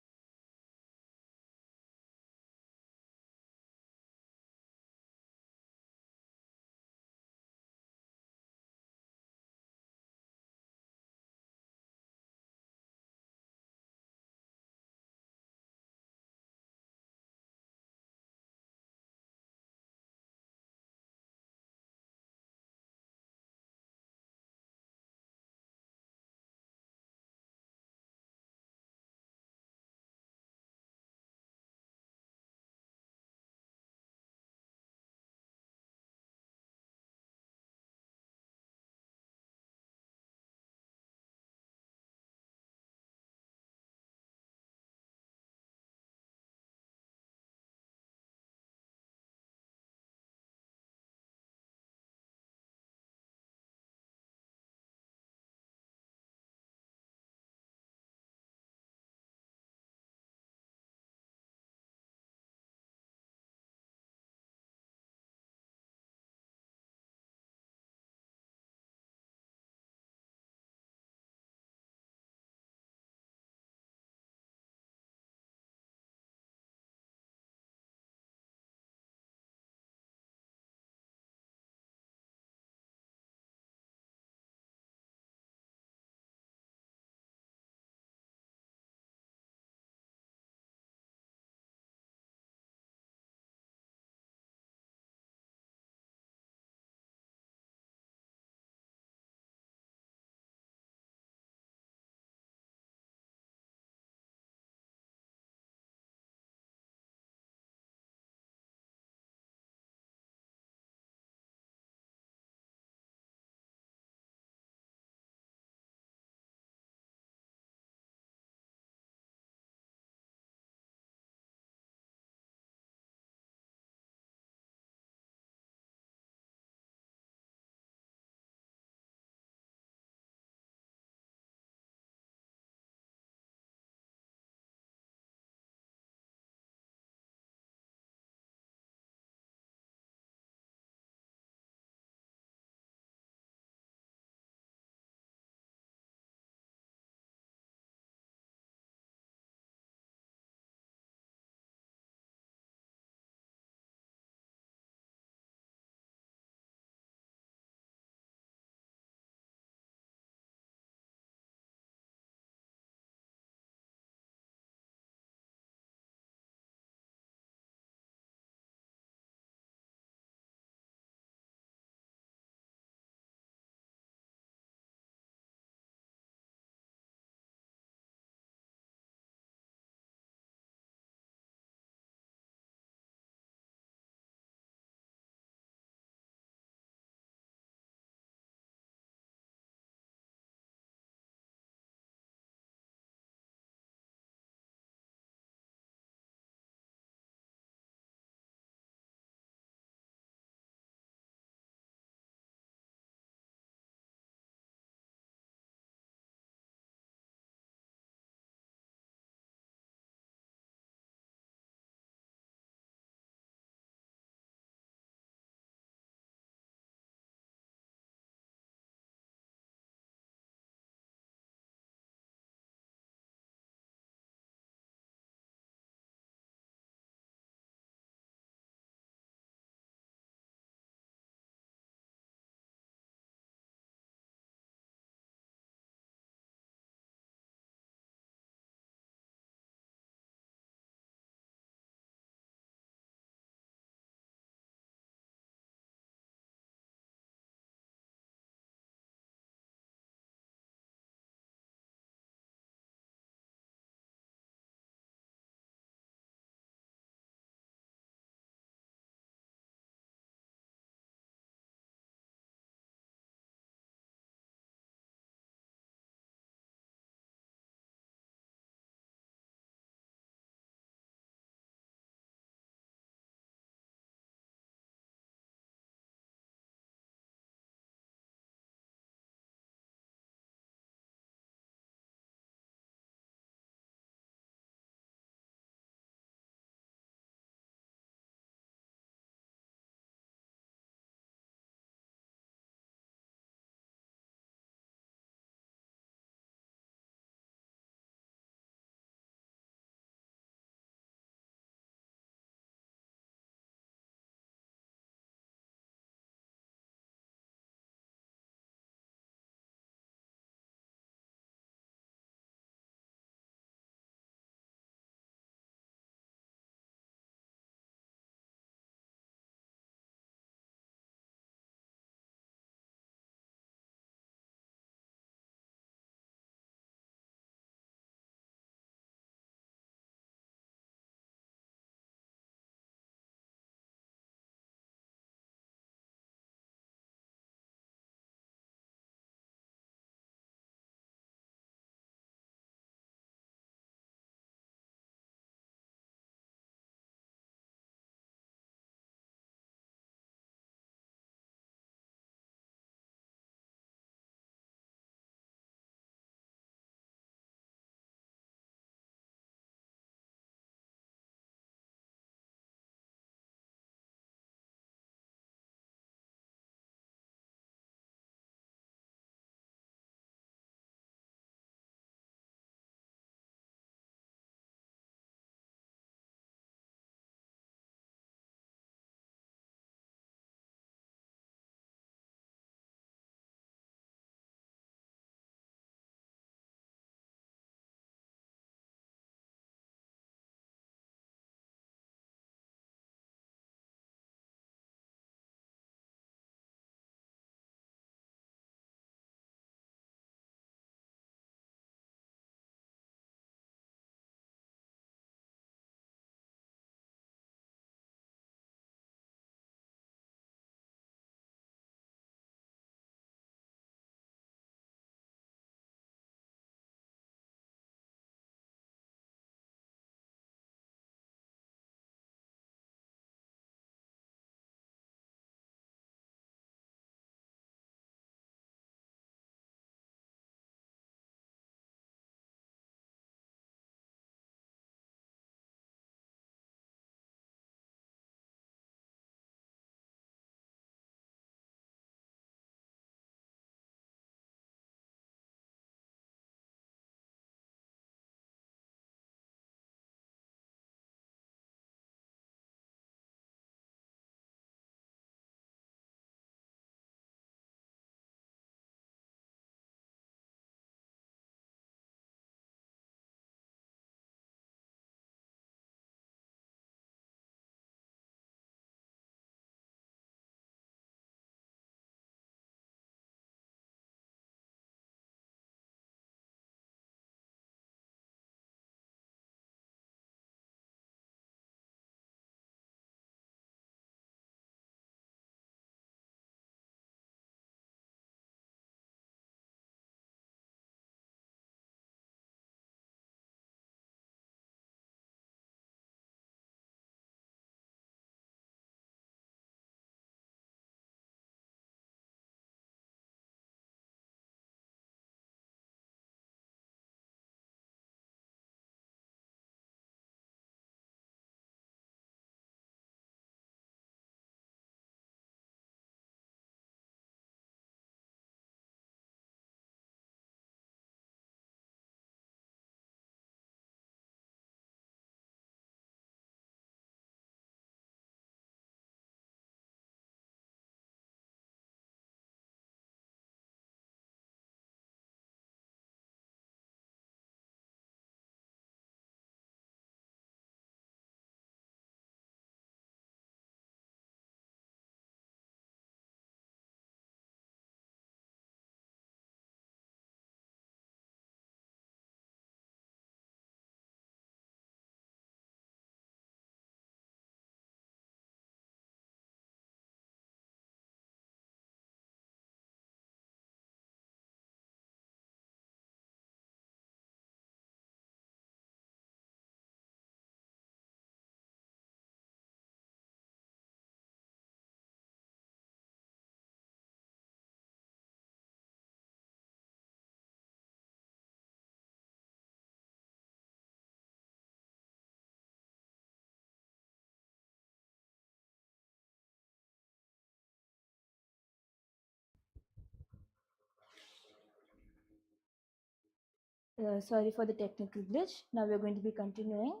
Sorry for the technical glitch. Now we're going to be continuing.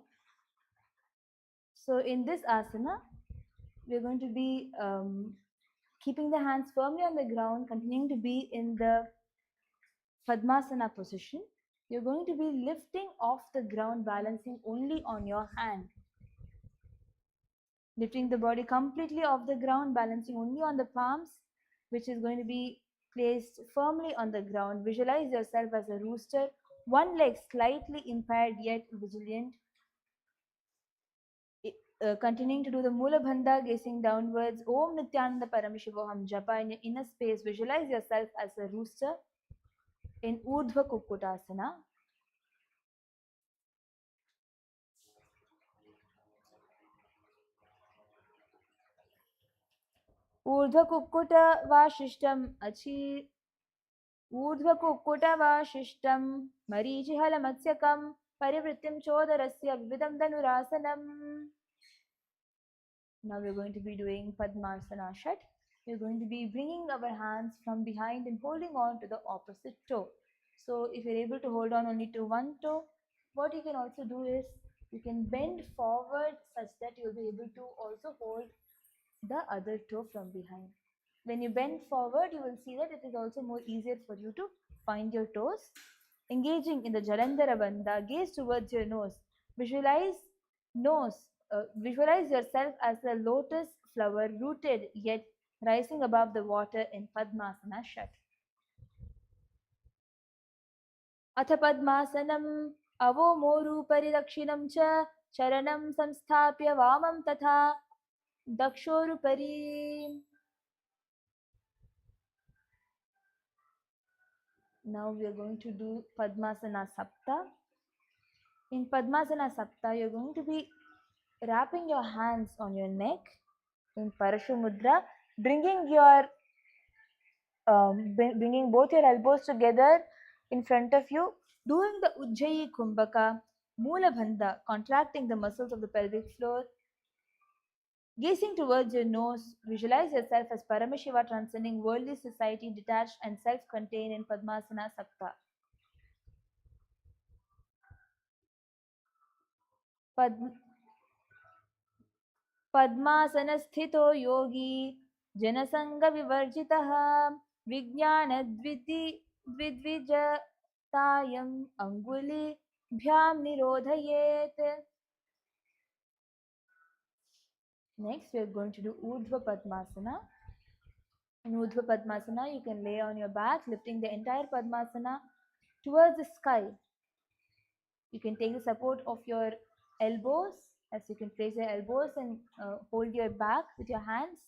So in this asana, we're going to be keeping the hands firmly on the ground, continuing to be in the Padmasana position. You're going to be lifting off the ground, balancing only on your hand. Lifting the body completely off the ground, balancing only on the palms, which is going to be placed firmly on the ground. Visualize yourself as a rooster, one leg slightly impaired yet vigilant. Continuing to do the Mula Bandha, gazing downwards. Om Nithyananda Paramashivoham Japa. In your inner space, visualize yourself as a rooster in Urdhva Kukkutasana. Urdhva Vasishtam Achi. Urdhva Vasishtam Marichihal Matsyakam Parivritim Chodarasya Vividam Dhanurasanam. Now we're going to be doing Padmasana Shat. We're going to be bringing our hands from behind and holding on to the opposite toe. So if you're able to hold on only to one toe, what you can also do is you can bend forward such that you'll be able to also hold the other toe from behind. When you bend forward, you will see that it is also more easier for you to find your toes. Engaging in the Jalandhara Bandha, gaze towards your nose. Visualize nose. Visualize yourself as a lotus flower rooted yet rising above the water in Padmasana Shat. अथ पद्मासनम् अवोमोरूपरि दक्षिणं च चरणं संस्थाप्य वामं तथा दक्षोरुपरि. Now we are going to do Padmasana Sapta. In Padmasana Sapta, you're going to be wrapping your hands on your neck in Parashu Mudra, bringing both your elbows together in front of you, doing the Ujjayi Kumbhaka, Mula Bandha, contracting the muscles of the pelvic floor, gazing towards your nose. Visualize yourself as Paramashiva transcending worldly society, detached and self-contained in Padmasana Sapta. पद्मासनस्थितो Yogi जनसङ्गविवर्जितः विज्ञानद्विद्विजतायम् अङ्गुलिभ्यां निरोधयेत्. Next, we are going to do Urdhva Padmasana. In Urdhva Padmasana, you can lay on your back, lifting the entire Padmasana towards the sky. You can take the support of your elbows, as you can place your elbows and hold your back with your hands.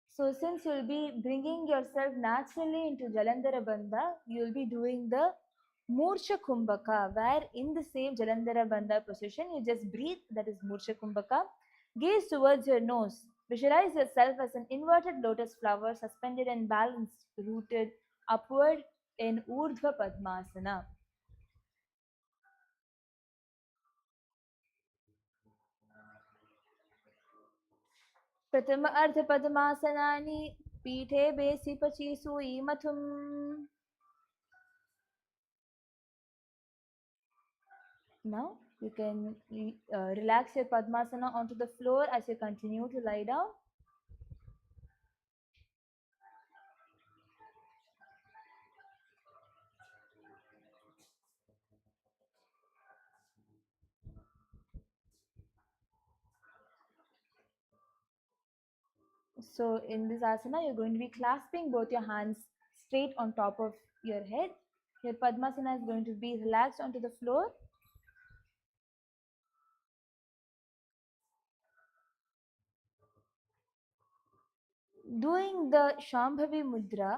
So since you'll be bringing yourself naturally into Jalandhara Bandha, you'll be doing the Murcha Kumbhaka, where in the same Jalandhara Bandha position, you just breathe, that is Murcha Kumbhaka. Gaze towards your nose. Visualize yourself as an inverted lotus flower, suspended and balanced, rooted upward in Urdhva Padmasana. प्रथम अर्ध पद्मासनानि पीठे बेसि पची सुई मथुम. Now you can relax your Padmasana onto the floor as you continue to lie down. So in this asana, you're going to be clasping both your hands straight on top of your head. Your Padmasana is going to be relaxed onto the floor. Doing the Shambhavi Mudra,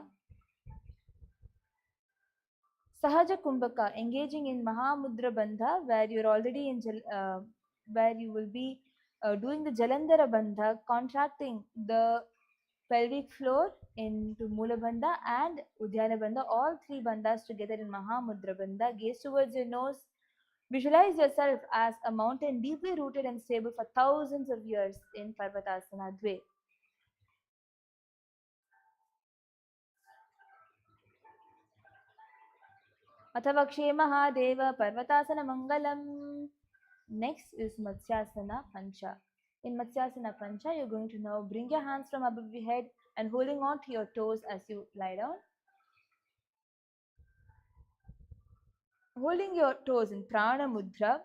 Sahaja Kumbhaka, engaging in Mahamudra Bandha, where you're already in where you will be doing the Jalandhara Bandha, contracting the pelvic floor into Mula Bandha and Uddiyana Bandha, all three bandhas together in Mahamudra Bandha. Gaze towards your nose. Visualize yourself as a mountain deeply rooted and stable for thousands of years in Parvatasana Dve. Atavakshe Mahadeva Parvatasana Mangalam. Next is Matsyasana Pancha. In Matsyasana Pancha, you're going to now bring your hands from above your head and holding on to your toes as you lie down. Holding your toes in Prana Mudra,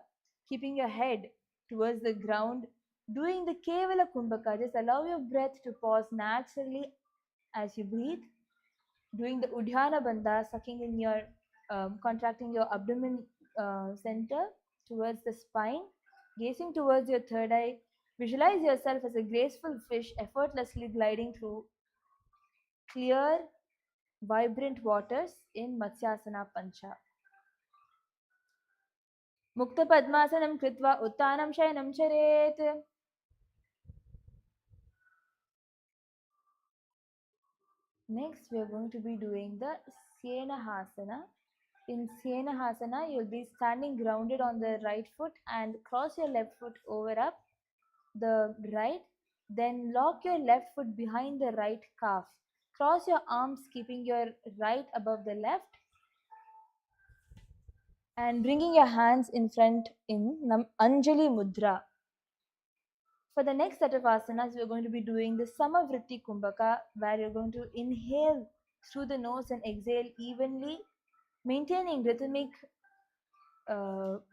keeping your head towards the ground, doing the Kevala Kumbhaka. Just allow your breath to pause naturally as you breathe. Doing the Udhyana Bandha, sucking in your, contracting your abdomen center towards the spine, gazing towards your third eye. Visualize yourself as a graceful fish effortlessly gliding through clear, vibrant waters in Matsyasana Pancha. Mukta Padmasanam Kritva Uttanam Shayanam Charet. Next, we are going to be doing the Syenahasana. In Syenahasana, you'll be standing grounded on the right foot and cross your left foot over up the right. Then lock your left foot behind the right calf. Cross your arms, keeping your right above the left. And bringing your hands in front in Anjali Mudra. For the next set of asanas, we're going to be doing the Samavritti Kumbhaka, where you're going to inhale through the nose and exhale evenly, maintaining rhythmic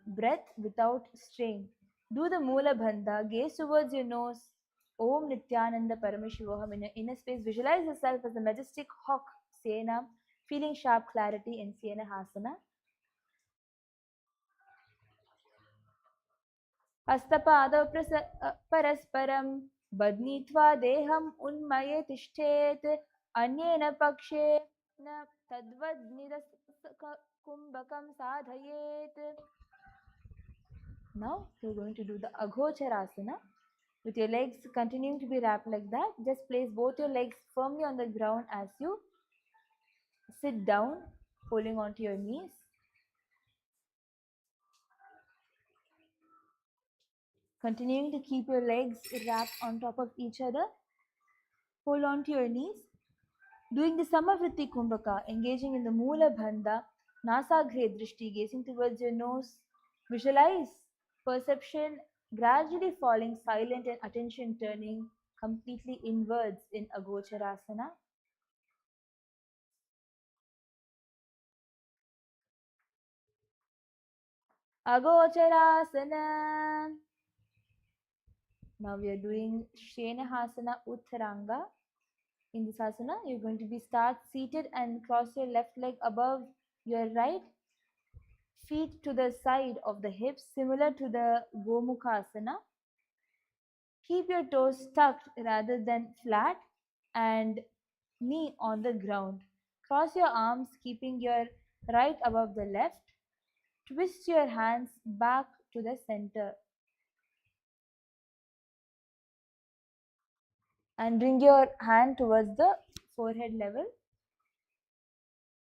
breath without strain. Do the Mula Bandha, gaze towards your nose. Om Nithyananda Paramashivoham. In your inner space, visualize yourself as a majestic hawk, Sena, feeling sharp clarity in Sena Hasana. हस्तपादौ परस्परं बध्नीत्वा देहम् उन्मये तिष्ठेत् अन्येन पक्षेन तद्वद्निरकुम्भकं साधयेत्. Now we're going to do the Agocharasana. With your legs continuing to be wrapped like that, just place both your legs firmly on the ground as you sit down, holding onto your knees. Continuing to keep your legs wrapped on top of each other. Hold on to your knees. Doing the Samavritti Kumbhaka, engaging in the Mula Bandha, Nasagre Drishti, gazing towards your nose. Visualize perception gradually falling silent and attention turning completely inwards in Agocharasana. Agocharasana. Now we are doing Shenahasana Uttaranga. In this asana, you're going to be start seated and cross your left leg above your right, feet to the side of the hips, similar to the Gomukhasana. Keep your toes tucked rather than flat and knee on the ground. Cross your arms, keeping your right above the left. Twist your hands back to the center. And bring your hand towards the forehead level.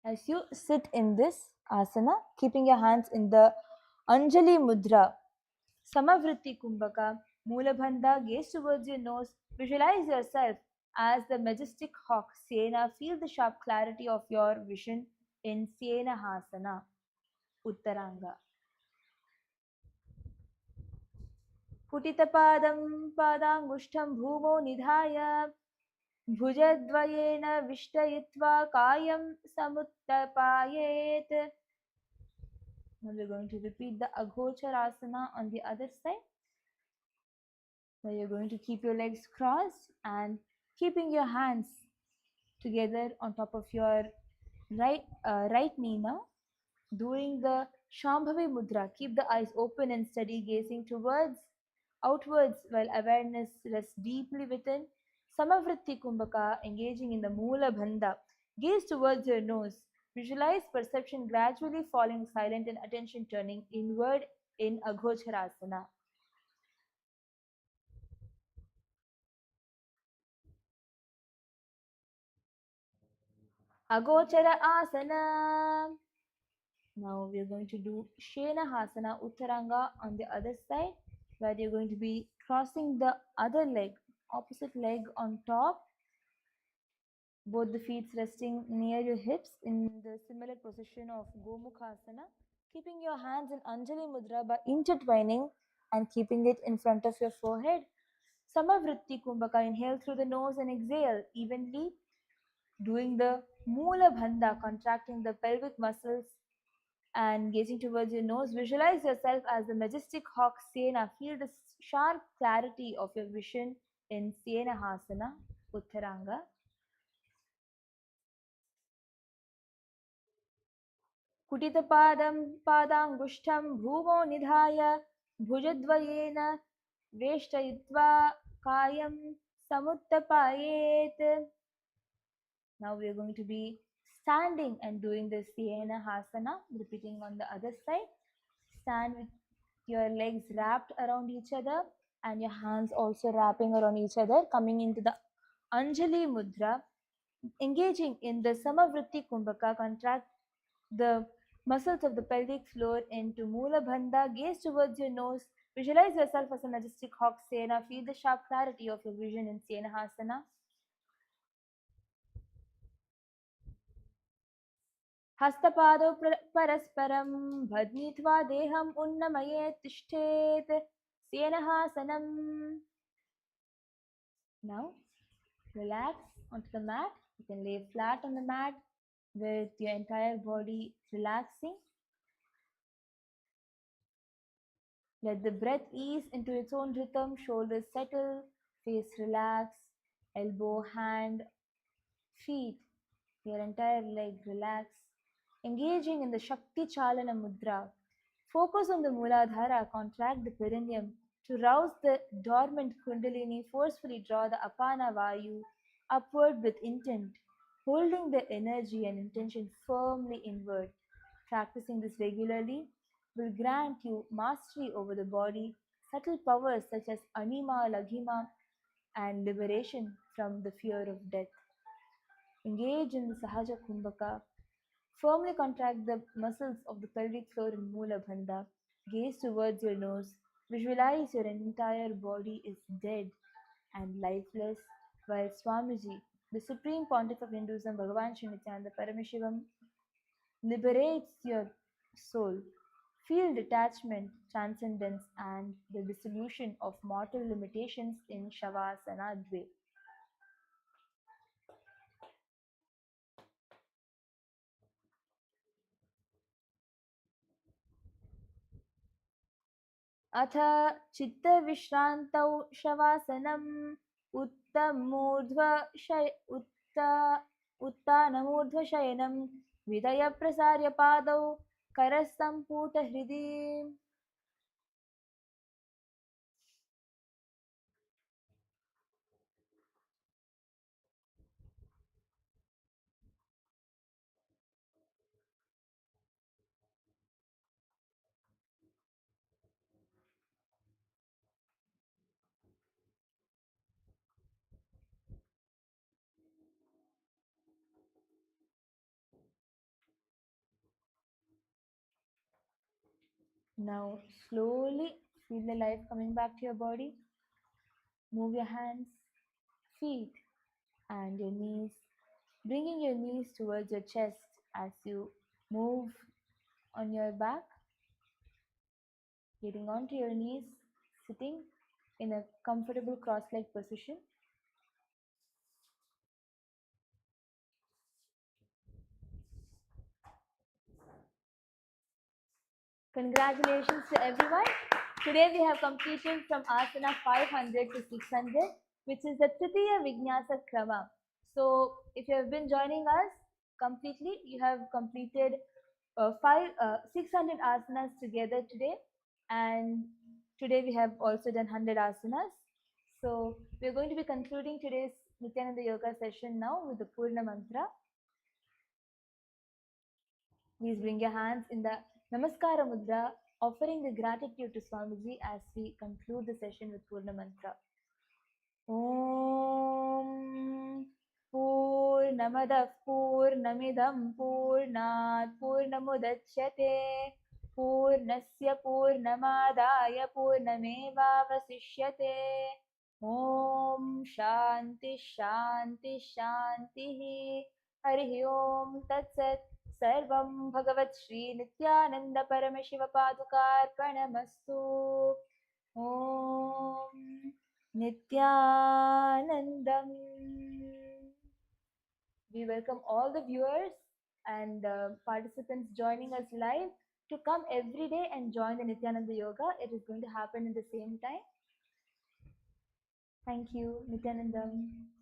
As you sit in this asana, keeping your hands in the Anjali Mudra, Samavritti Kumbhaka, Mulabandha, gaze towards your nose, visualize yourself as the majestic hawk, Sena. Feel the sharp clarity of your vision in Sena Hasana, Uttaranga. Putitapadam padangushtam bhumo nidhaya bhujadvayena vishtayitva kayam samuttapayet. Now we're going to repeat the Agocharasana on the other side. Now you're going to keep your legs crossed and keeping your hands together on top of your right knee now. Doing the Shambhavi Mudra. Keep the eyes open and steady, gazing towards outwards while awareness rests deeply within. Samavritti Kumbhaka, engaging in the Mula Bandha. Gaze towards your nose. Visualize perception gradually falling silent and attention turning inward in Agocharasana. Agochara Asana. Now we are going to do Shenahasana Uttaranga on the other side, where you're going to be crossing the other leg, opposite leg on top, Both the feet resting near your hips in the similar position of Gomukhasana, keeping your hands in Anjali Mudra by intertwining and keeping it in front of your forehead. Samavritti Kumbhaka, inhale through the nose and exhale evenly, doing the Mula Bandha, contracting the pelvic muscles and gazing towards your nose. Visualize yourself as the majestic hawk Sena. Feel the sharp clarity of your vision in Sena Hasana, Uttaranga. कुटितपादं पादाङ्गुष्ठं भूमौ निधाय भुजद्वयेन वेष्टयित्वा कायं समुत्थापयेत्. Now we are going to be standing and doing the Siyana Hasana, repeating on the other side. Stand with your legs wrapped around each other and your hands also wrapping around each other, coming into the Anjali Mudra, engaging in the Samavritti Kumbhaka. Contract the muscles of the pelvic floor into Mula Bandha. Gaze towards your nose. Visualize yourself as a majestic hawk Sena. Feel the sharp clarity of your vision in Sena Hasana. हस्तपादौ परस्परं बध्नीत्वा देहम् उन्नमयेत् तिष्ठेत् सेनहासनम्. Now relax onto the mat. You can lay flat on the mat with your entire body relaxing. Let the breath ease into its own rhythm. Shoulders settle, face relax, elbow, hand, feet, your entire leg relax. Engaging in the Shakti Chalana Mudra. Focus on the Muladhara, contract the perineum. To rouse the dormant Kundalini, forcefully draw the Apana Vayu upward with intent, holding the energy and intention firmly inward. Practicing this regularly will grant you mastery over the body, subtle powers such as Anima, Laghima, and liberation from the fear of death. Engage in the Sahaja Kumbhaka. Firmly contract the muscles of the pelvic floor in Mula Bandha. Gaze towards your nose. Visualize your entire body is dead and lifeless, while Swamiji, the Supreme Pontiff of Hinduism, Bhagavan Sri Nithyananda Paramashivam, liberates your soul. Feel detachment, transcendence, and the dissolution of mortal limitations in Shavasana Dve. अथ चित्तविश्रान्तौ शवासनम् उत्तानमूर्ध्वशयनं विदयप्रसार्य पादौ करस्सम्पुटहृदि. Now slowly feel the life coming back to your body. Move your hands, feet, and your knees, bringing your knees towards your chest as you move on your back, getting onto your knees, sitting in a comfortable cross-leg position. Congratulations to everyone. Today we have completed from asana 500 to 600, which is the Tritiya Vinyasa Krama. So if you have been joining us completely, you have completed 600 asanas together today, and today we have also done 100 asanas. So we are going to be concluding today's Nithyananda Yoga session now with the Purna Mantra. Please bring your hands in the Namaskara Mudra, offering the gratitude to Swamiji as we conclude the session with Purna Mantra. Om Purnamadah Purnamidam Purnat Purnamudachyate Purnasya Purnamadaya Purnamevavasishyate ॐ शान्ति शान्ति शान्तिः हरिः ॐ तत्सत् सर्वं भगवत् श्री नित्यानन्द परमशिवपादुकार्पणमस्तु ॐ नित्यानन्दम्. We welcome all the viewers and participants joining us live to come every day and join the Nithyananda Yoga. It is going to happen in the same time. Thank you, Nithyanandam.